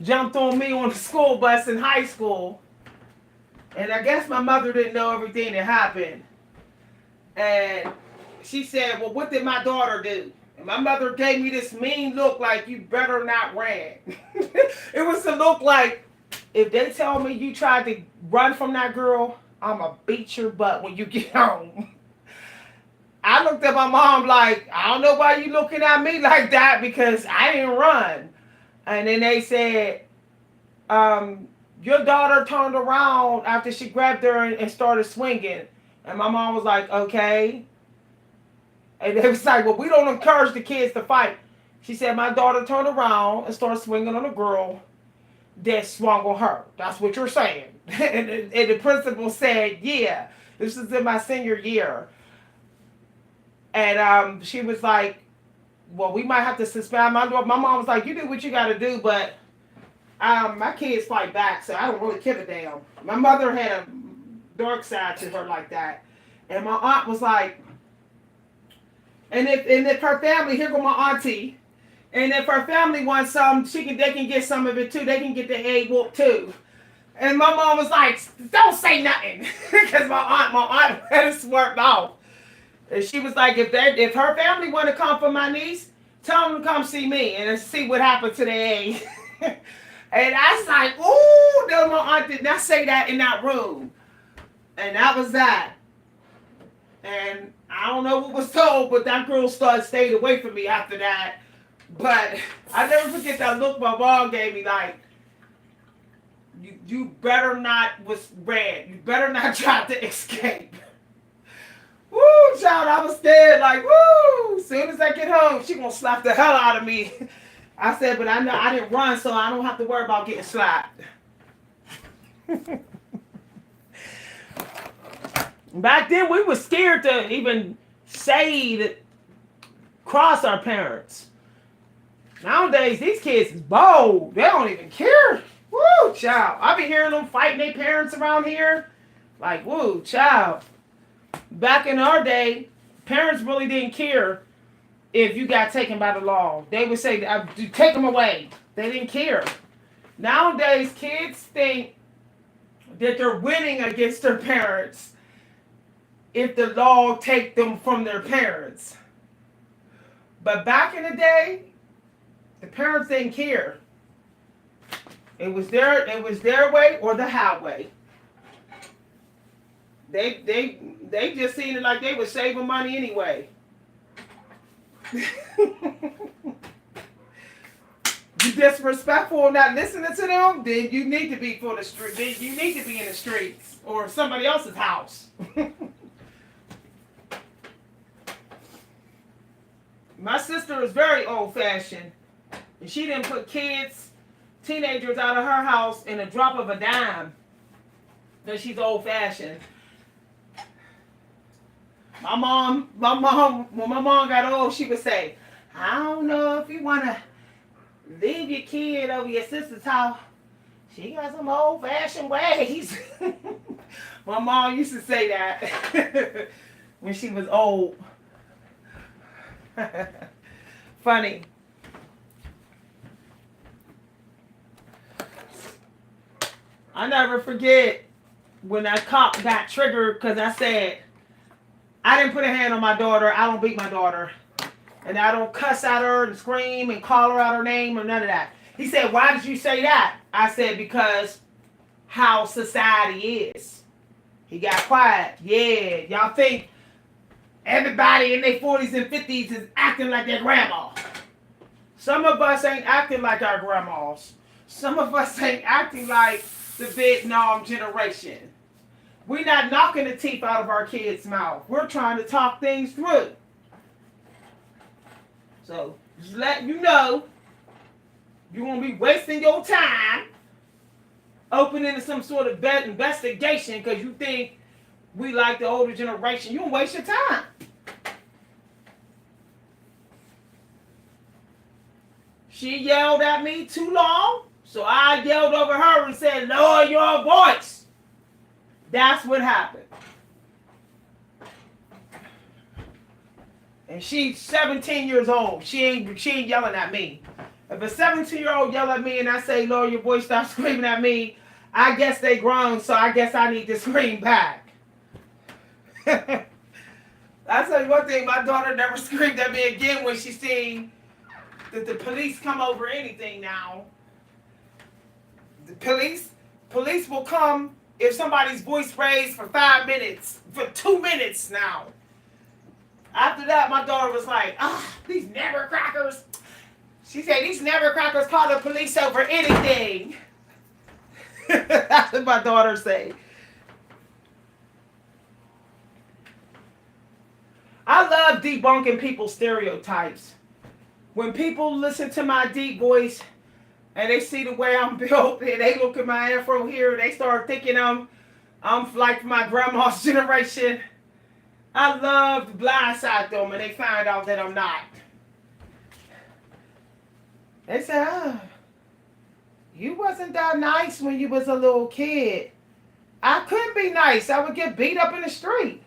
jumped on me on the school bus in high school. And I guess my mother didn't know everything that happened. And she said, well, what did my daughter do? And my mother gave me this mean look like, you better not run. It was a look like, if they tell me you tried to run from that girl, I'm going to beat your butt when you get home. I looked at my mom like, I don't know why you looking at me like that, because I didn't run. And then they said, your daughter turned around after she grabbed her and started swinging. And my mom was like, okay. And they was like, well, we don't encourage the kids to fight. She said, my daughter turned around and started swinging on a girl that swung on her. That's what you're saying. And the principal said, yeah, this is in my senior year. And she was like, well, we might have to suspend my daughter. My mom was like, you do what you got to do, but my kids fight back, so I don't really give a damn. My mother had a dark side to her like that. And my aunt was like, and if her family, here go my auntie, and if her family wants some, they can get some of it too. They can get the egg whoop too. And my mom was like, don't say nothing. Because my aunt had it swerved off. And she was like, if her family want to come for my niece, tell them to come see me and see what happened to the egg. And I was like, ooh, no, my aunt did not say that in that room. And that was that. And I don't know what was told, but that girl stayed away from me after that. But I never forget that look my mom gave me, like, you better not was red. You better not try to escape. Woo, child, I was scared, like, woo. As soon as I get home, she gonna slap the hell out of me. I said, but I know I didn't run, so I don't have to worry about getting slapped. Back then, we were scared to even say that cross our parents. Nowadays, these kids is bold. They don't even care. Woo, child. I be hearing them fighting their parents around here. Like, woo, child. Back in our day, Parents really didn't care if you got taken by the law. They would say, take them away. They didn't care. Nowadays, kids think that they're winning against their parents if the law take them from their parents. But back in the day, the parents didn't care. It was their way or the highway. They just seen it like they were saving money anyway. You disrespectful and not listening to them, then you need to be for the street. Then you need to be in the streets or somebody else's house. My sister is very old-fashioned, and she didn't put teenagers out of her house in a drop of a dime. Because she's old-fashioned. My mom, when my mom got old, she would say, I don't know if you want to leave your kid over your sister's house. She got some old-fashioned ways. My mom used to say that when she was old. Funny. I never forget when that cop got triggered because I said, I didn't put a hand on my daughter. I don't beat my daughter. And I don't cuss at her and scream and call her out her name or none of that. He said, why did you say that? I said, because how society is. He got quiet. Yeah, y'all think everybody in their 40s and 50s is acting like their grandma. Some of us ain't acting like our grandmas. Some of us ain't acting like the Vietnam generation. We're not knocking the teeth out of our kids' mouth. We're trying to talk things through. So, just let you know, you won't be wasting your time opening some sort of investigation because you think we like the older generation. You won't waste your time. She yelled at me too long, so I yelled over her and said, lower your voice. That's what happened. And she's 17 years old. She ain't yelling at me. If a 17-year-old yell at me and I say, lower your voice, stop screaming at me, I guess they grown, so I guess I need to scream back. I tell you one thing, my daughter never screamed at me again when she seen that the police come over anything now. The police will come if somebody's voice raised for 5 minutes, for 2 minutes now. After that, my daughter was like, these never crackers. She said, these never crackers call the police over anything. That's what my daughter said. I love debunking people's stereotypes. When people listen to my deep voice and they see the way I'm built and they look at my afro here and they start thinking I'm like my grandma's generation, I love to blindside them and they find out that I'm not. They say, you wasn't that nice when you was a little kid. I couldn't be nice. I would get beat up in the street.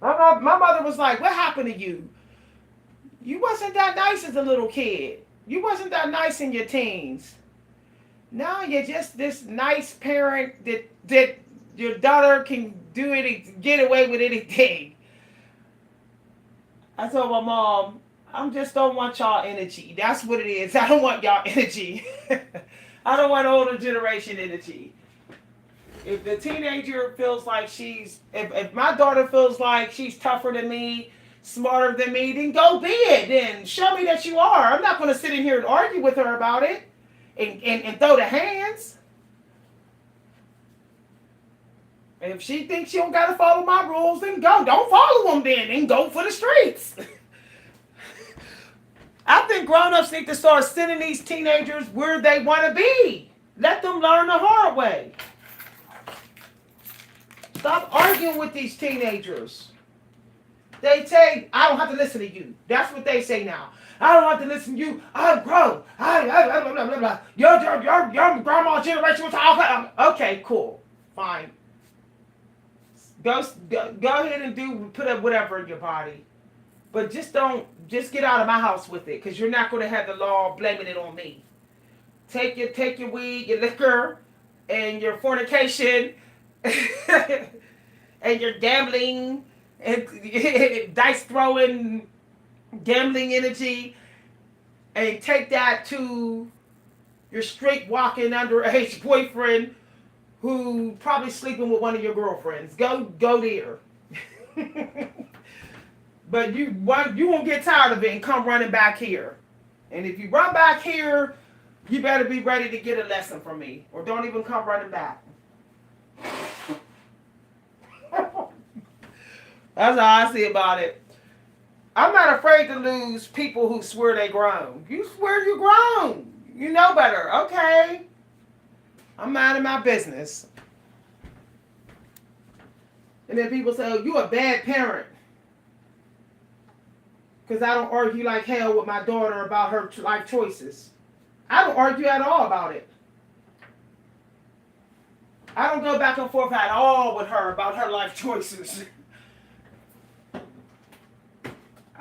My mother was like, what happened to you? You wasn't that nice as a little kid. You wasn't that nice in your teens. Now you're just this nice parent that your daughter can get away with anything. I told my mom, I just don't want y'all energy. That's what it is. I don't want y'all energy. I don't want older generation energy. If the teenager feels like if my daughter feels like she's tougher than me, smarter than me, then go be it. Then show me that you are. I'm not going to sit in here and argue with her about it and throw the hands. If she thinks she don't got to follow my rules, then go. Don't follow them then. Then go for the streets. I think grown-ups need to start sending these teenagers where they want to be. Let them learn the hard way. Stop arguing with these teenagers. They say, I don't have to listen to you. That's what they say now. I don't have to listen to you. I'm grown. Blah, blah, blah, blah. Your grandma generation was all. Okay, cool. Fine. Go ahead and put up whatever in your body. But just get out of my house with it, because you're not going to have the law blaming it on me. Take your weed, your liquor, and your fornication, and your gambling, and dice throwing, gambling energy, and take that to your straight walking underage boyfriend who probably sleeping with one of your girlfriends. Go there. But you won't get tired of it and come running back here. And if you run back here, you better be ready to get a lesson from me, or don't even come running back. That's how I see about it. I'm not afraid to lose people who swear they grown. You swear you grown. You know better. Okay. I'm minding my business. And then people say, oh, you a bad parent. Because I don't argue like hell with my daughter about her life choices. I don't argue at all about it. I don't go back and forth at all with her about her life choices.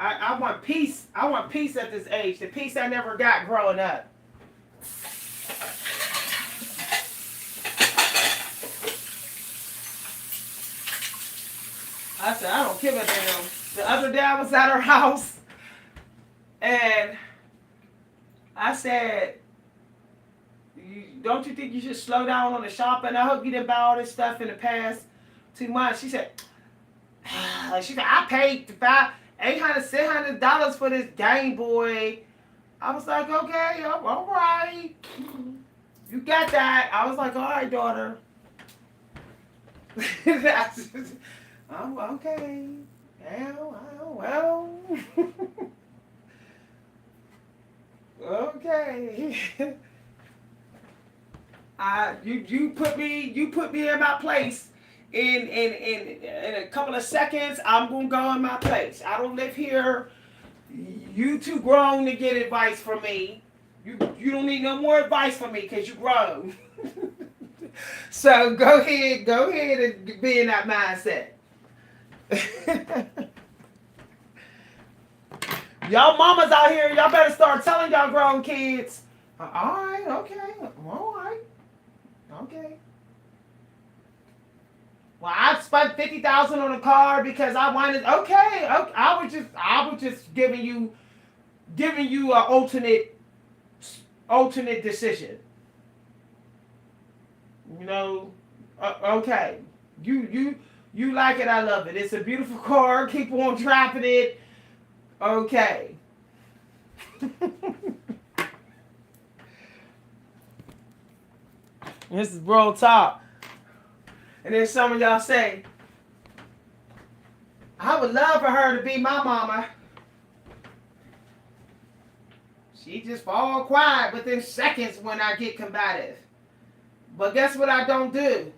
I want peace. I want peace at this age. The peace I never got growing up. I said, I don't give a damn. The other day I was at her house, and I said, don't you think you should slow down on the shopping? I hope you didn't buy all this stuff in the past 2 months. She said, I paid $800, $600 for this Game Boy. I was like, okay, all right. You got that. I was like, all right, daughter. I'm okay. Well. Okay. You put me in my place. In a couple of seconds, I'm gonna go in my place. I don't live here. You too grown to get advice from me. You don't need no more advice from me because you grown. So go ahead and be in that mindset. Y'all mamas out here, y'all better start telling y'all grown kids. All right, okay, all right, okay. Well, I spent $50,000 on a car because I wanted. Okay, I was just giving you an alternate decision. You know, okay. You like it, I love it. It's a beautiful car. Keep on driving it. Okay. This is real talk. And then some of y'all say, I would love for her to be my mama. She just fall quiet within seconds when I get combative. But guess what I don't do?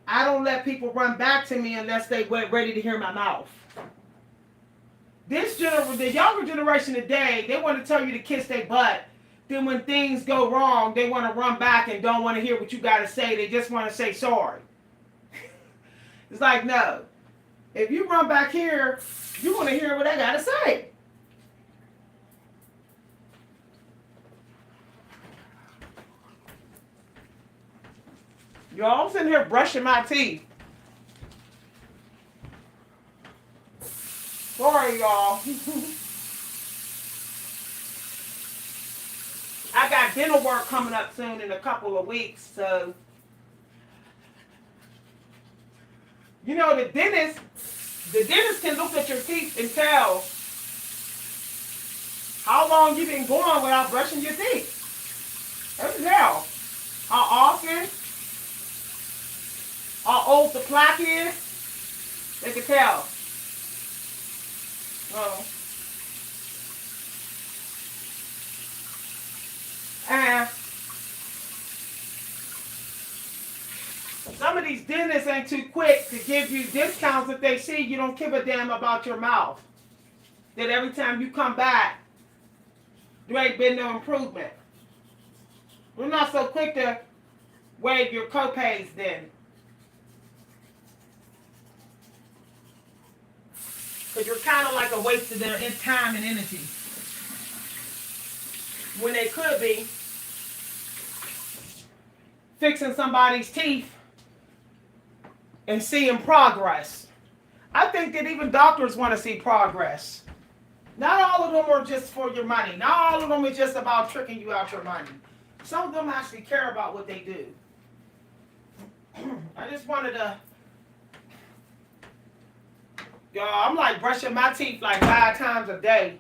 I don't let people run back to me unless they were ready to hear my mouth. The younger generation today, they want to tell you to kiss their butt. Then when things go wrong, they want to run back and don't want to hear what you got to say. They just want to say sorry. It's like, no. If you run back here, you want to hear what I got to say. Y'all, I'm sitting here brushing my teeth. Sorry, y'all. I got dental work coming up soon in a couple of weeks, so you know the dentist can look at your teeth and tell how long you've been going without brushing your teeth. They can tell how often, how old the plaque is. They can tell. And some of these dentists ain't too quick to give you discounts if they see you don't give a damn about your mouth. That every time you come back, there ain't been no improvement. We're not so quick to waive your copays then. Because you're kind of like a waste of their time and energy. When they could be fixing somebody's teeth and seeing progress. I think that even doctors want to see progress. Not all of them are just for your money. Not all of them is just about tricking you out your money. Some of them actually care about what they do. I just wanted to, y'all, I'm like brushing my teeth like 5 times a day.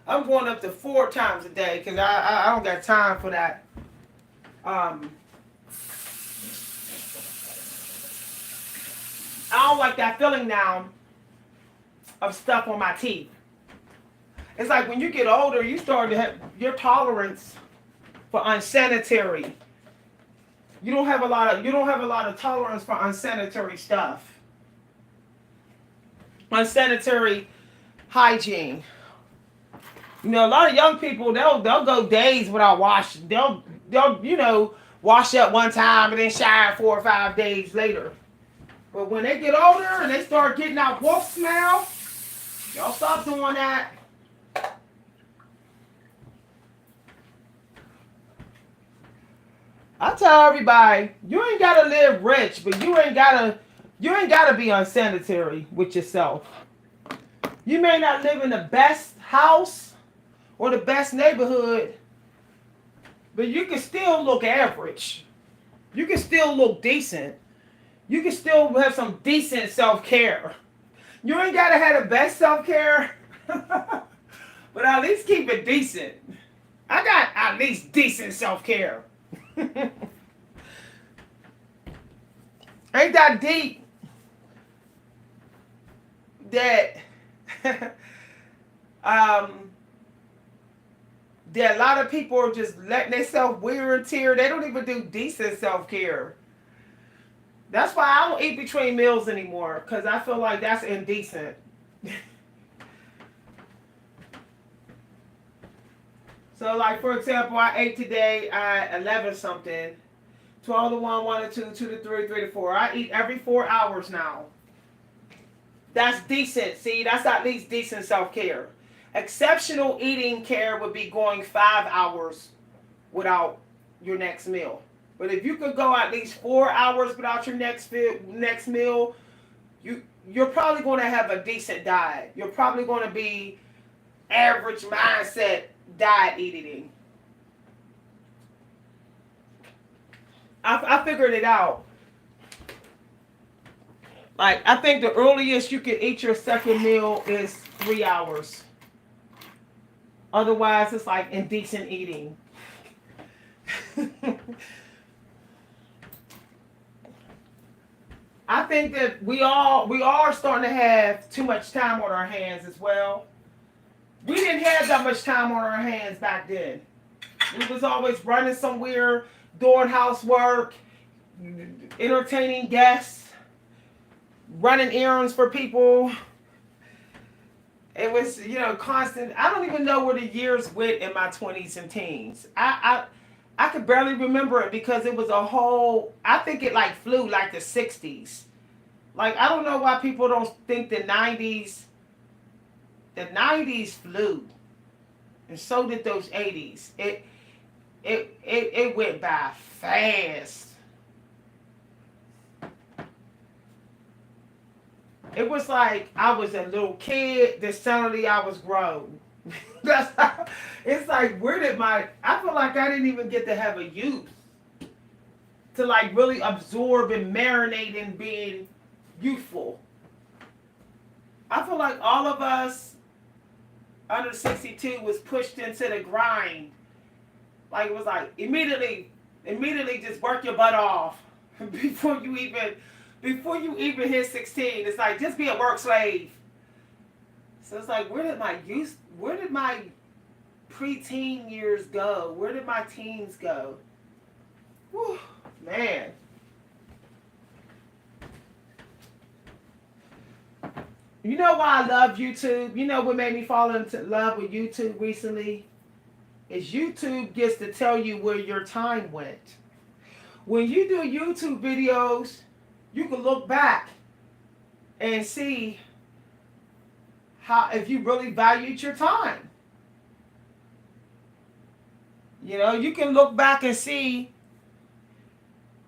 I'm going up to 4 times a day because I don't got time for that. I don't like that feeling now of stuff on my teeth. It's like when you get older, you start to have your tolerance for unsanitary. You don't have a lot of tolerance for unsanitary stuff. Unsanitary hygiene. You know, a lot of young people they'll go days without washing. They'll wash up one time and then shower 4 or 5 days later. But when they get older and they start getting that wolf smell, y'all stop doing that. I tell everybody, you ain't gotta live rich, but you ain't gotta be unsanitary with yourself. You may not live in the best house or the best neighborhood, but you can still look average. You can still look decent. You can still have some decent self-care. You ain't gotta have the best self-care, but at least keep it decent. I got at least decent self-care. Ain't that deep that that a lot of people are just letting themselves wear and tear. They don't even do decent self-care. That's why I don't eat between meals anymore, because I feel like that's indecent. So, like, for example, I ate today at 11 something, 12 to 1, 1 to 2, 2 to 3, 3 to 4. I eat every 4 hours now. That's decent. See, that's at least decent self-care. Exceptional eating care would be going 5 hours without your next meal. But if you could go at least 4 hours without your next meal, you're probably going to have a decent diet. You're probably going to be average mindset diet eating. I figured it out. Like, I think the earliest you can eat your second meal is 3 hours. Otherwise, it's like indecent eating. I think that we are starting to have too much time on our hands as well. We didn't have that much time on our hands back then. We was always running somewhere, doing housework, entertaining guests, running errands for people. It was, constant. I don't even know where the years went in my 20s and teens. I could barely remember it because it was a whole, I think it like flew like the 60s. Like, I don't know why people don't think the 90s flew. And so did those 80s. It went by fast. It was like I was a little kid, then suddenly I was grown. That's how, it's like, I feel like I didn't even get to have a youth to like really absorb and marinate in being youthful. I feel like all of us under 62 was pushed into the grind. Like, it was like immediately just work your butt off before you even hit 16. It's like, just be a work slave. So it's like, where did my preteen years go? Where did my teens go? Whew, man. You know why I love YouTube? You know what made me fall into love with YouTube recently? Is YouTube gets to tell you where your time went. When you do YouTube videos, you can look back and see how if you really valued your time. You know, you can look back and see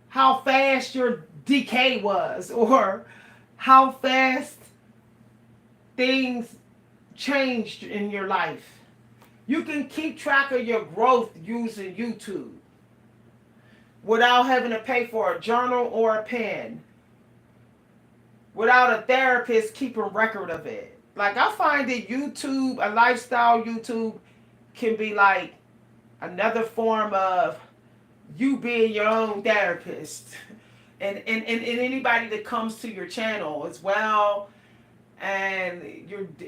how fast your decay was, or how fast things changed in your life. You can keep track of your growth using YouTube without having to pay for a journal or a pen, without a therapist keeping record of it. Like, I find that YouTube, a lifestyle YouTube, can be like another form of you being your own therapist. And anybody that comes to your channel as well. And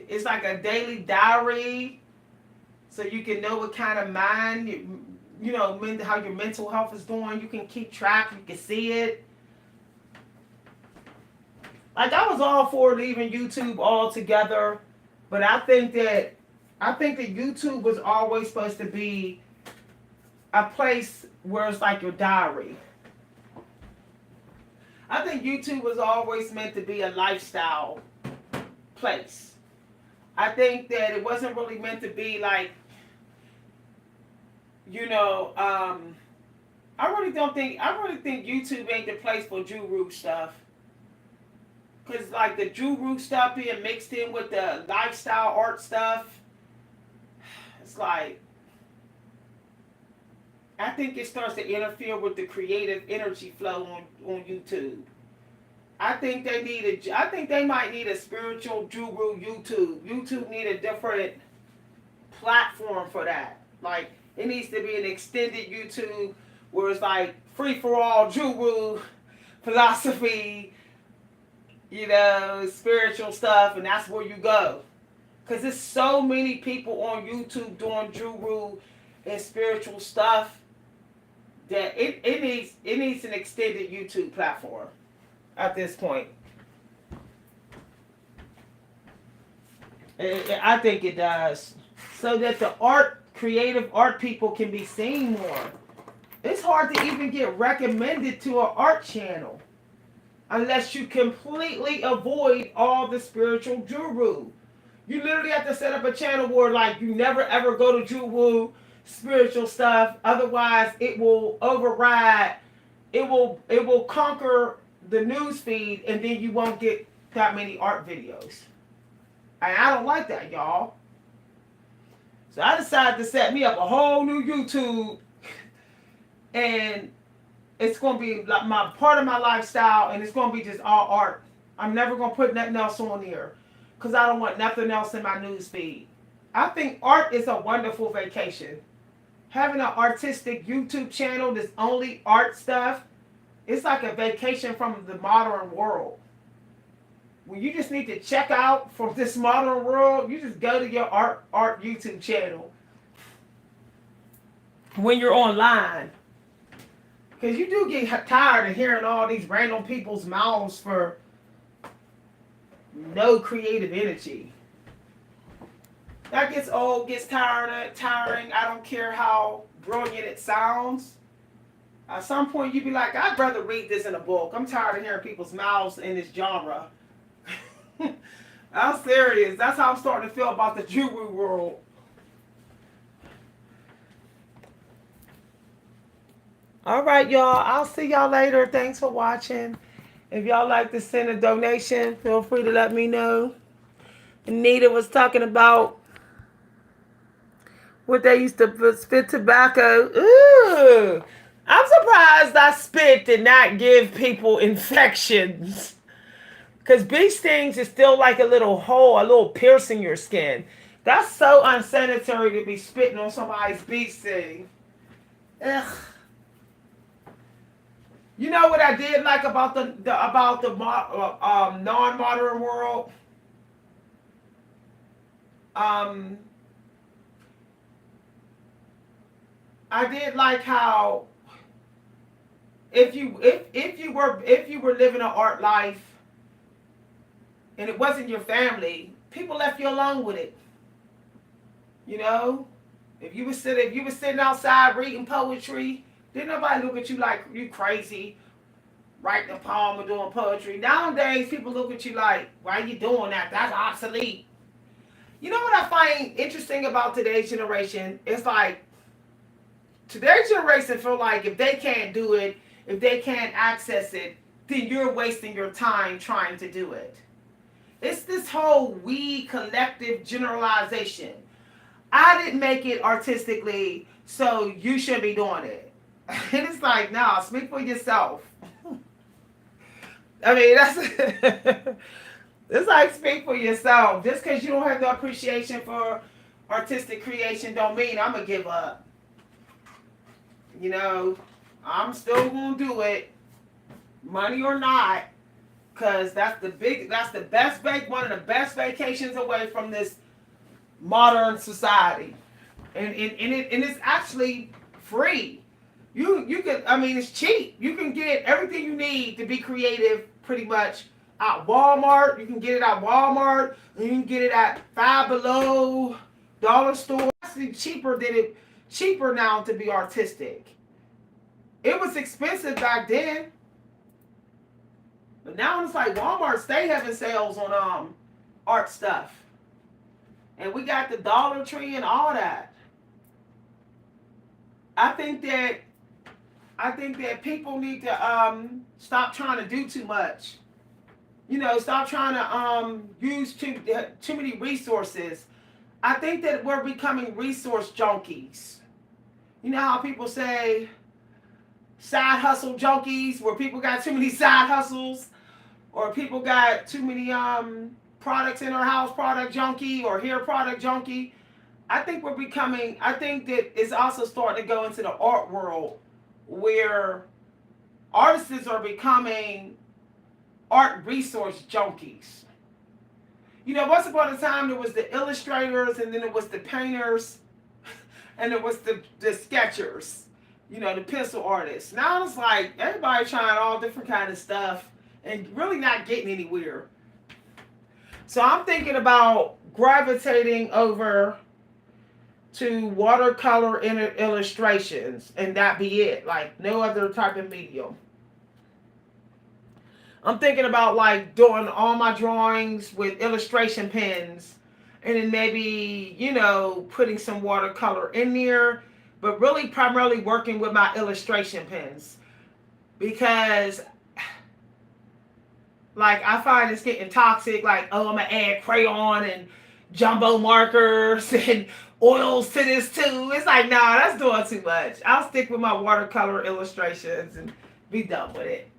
it's like a daily diary, so you can know what kind of mind, you know, how your mental health is doing. You can keep track, you can see it. Like, I was all for leaving YouTube altogether, but I think that YouTube was always supposed to be a place where it's like your diary. I think YouTube was always meant to be a lifestyle place. I think that it wasn't really meant to be like, you know, I really think YouTube ain't the place for Juru stuff. Cause like the Juru stuff being mixed in with the lifestyle art stuff, it's like, I think it starts to interfere with the creative energy flow on YouTube. I think they might need a spiritual Juru YouTube. YouTube need a different platform for that. Like, it needs to be an extended YouTube where it's like free for all Juru philosophy, you know, spiritual stuff, and that's where you go. Because there's so many people on YouTube doing Juru and spiritual stuff that it needs an extended YouTube platform at this point. I think it does. So that the creative art people can be seen more. It's hard to even get recommended to an art channel unless you completely avoid all the spiritual Juru. You literally have to set up a channel where, like, you never ever go to Juru spiritual stuff. Otherwise, it will override. It will conquer the news feed, and then you won't get that many art videos. And I don't like that, y'all. So I decided to set me up a whole new YouTube, and it's gonna be like my part of my lifestyle, and it's gonna be just all art. I'm never gonna put nothing else on here, cause I don't want nothing else in my news feed. I think art is a wonderful vacation. Having an artistic YouTube channel that's only art stuff, it's like a vacation from the modern world. When you just need to check out from this modern world, you just go to your art YouTube channel when you're online. Because you do get tired of hearing all these random people's mouths for no creative energy. That gets old, gets tiring. I don't care how brilliant it sounds. At some point, you'd be like, I'd rather read this in a book. I'm tired of hearing people's mouths in this genre. I'm serious. That's how I'm starting to feel about the Juru world. All right, y'all. I'll see y'all later. Thanks for watching. If y'all like to send a donation, feel free to let me know. Anita was talking about what they used to spit tobacco. Ooh. I'm surprised that spit did not give people infections. Because bee stings is still like a little hole, a little pierce in your skin. That's so unsanitary to be spitting on somebody's bee sting. Ugh. You know what I did like about the non-modern world? I did like how if you were living an art life and it wasn't your family, people left you alone with it. You know, if you were sitting outside reading poetry, didn't nobody look at you like you crazy, writing a poem or doing poetry. Nowadays, people look at you like, why are you doing that? That's obsolete. You know what I find interesting about today's generation? It's like today's generation feel like if they can't do it, if they can't access it, then you're wasting your time trying to do it. It's this whole we collective generalization. I didn't make it artistically, so you should be doing it. And it's like, nah, speak for yourself. I mean, that's it's like speak for yourself. Just because you don't have no appreciation for artistic creation, don't mean I'm gonna give up. You know, I'm still gonna do it, money or not, because that's the best one of the best vacations away from this modern society, and it's actually free. You can, I mean, it's cheap. You can get everything you need to be creative pretty much at Walmart. You can get it at Walmart. And you can get it at Five Below, dollar store. It's cheaper now to be artistic. It was expensive back then, but now it's like Walmart stay having sales on art stuff, and we got the Dollar Tree and all that. I think that people need to stop trying to do too much. You know, stop trying to use too many resources. I think that we're becoming resource junkies. You know how people say side hustle junkies, where people got too many side hustles, or people got too many products in their house, product junkie, or hair product junkie. I think that it's also starting to go into the art world, where artists are becoming art resource junkies. You know, once upon a time there was the illustrators, and then it was the painters, and it was the sketchers, you know, the pencil artists. Now it's like everybody trying all different kind of stuff and really not getting anywhere. So I'm thinking about gravitating over to watercolor illustrations, and that be it, like no other type of medium. I'm thinking about like doing all my drawings with illustration pens, and then maybe, you know, putting some watercolor in there, but really primarily working with my illustration pens, because like I find it's getting toxic. Like, oh, I'm gonna add crayon and jumbo markers and oils to this too. It's like, nah, that's doing too much. I'll stick with my watercolor illustrations and be done with it.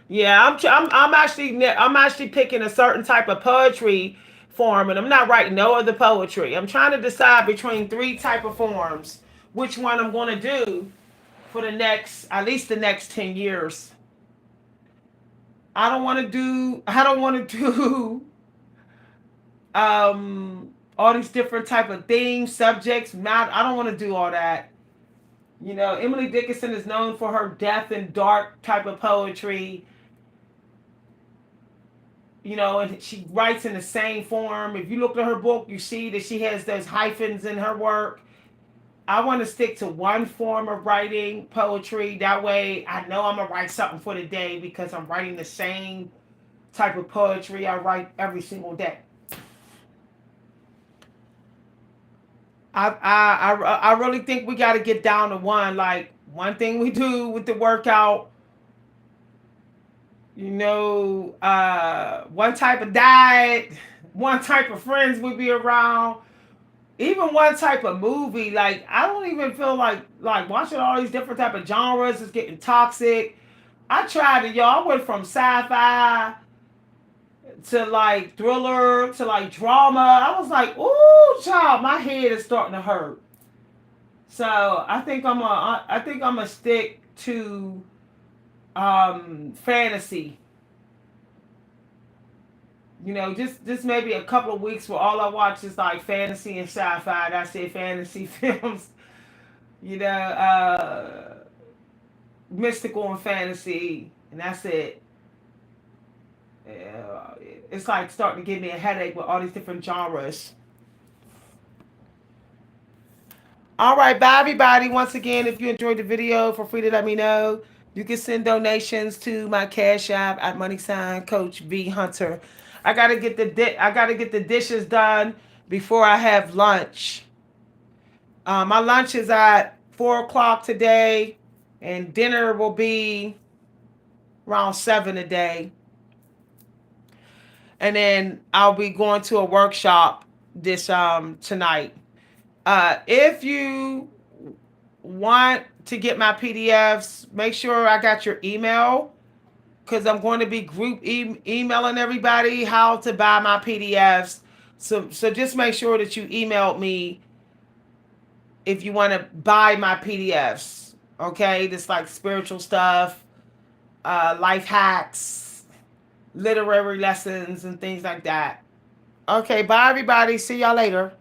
Yeah, I'm actually picking a certain type of poetry form, and I'm not writing no other poetry. I'm trying to decide between three type of forms, which one I'm going to do for the next, at least the next 10 years. I don't want to do all these different type of themes, subjects. I don't want to do all that. You know, Emily Dickinson is known for her death and dark type of poetry. You know, and she writes in the same form. If you look at her book, you see that she has those hyphens in her work. I want to stick to one form of writing poetry. That way I know I'm going to write something for the day, because I'm writing the same type of poetry I write every single day. I really think we got to get down to one. Like, one thing we do with the workout, you know, one type of diet, one type of friends we be around, even one type of movie. Like, I don't even feel like watching all these different type of genres is getting toxic. I tried it, y'all. I went from sci-fi to like thriller to like drama. I was like, ooh, child, my head is starting to hurt. So I think I'm gonna stick to fantasy. You know, just maybe a couple of weeks where all I watch is like fantasy and sci-fi. That's it, fantasy films. You know, mystical and fantasy, and that's it. Yeah, it's like starting to give me a headache with all these different genres. All right, bye everybody. Once again, if you enjoyed the video, feel free to let me know. You can send donations to my Cash App at money sign Coach V Hunter. I gotta get the dishes done before I have lunch. My lunch is at 4 o'clock today, and dinner will be around 7 today. And then I'll be going to a workshop this tonight. If you want to get my PDFs, make sure I got your email because I'm going to be emailing everybody how to buy my PDFs. So just make sure that you emailed me if you want to buy my PDFs. Okay, this like spiritual stuff, life hacks, literary lessons, and things like that. Okay, bye everybody. See y'all later.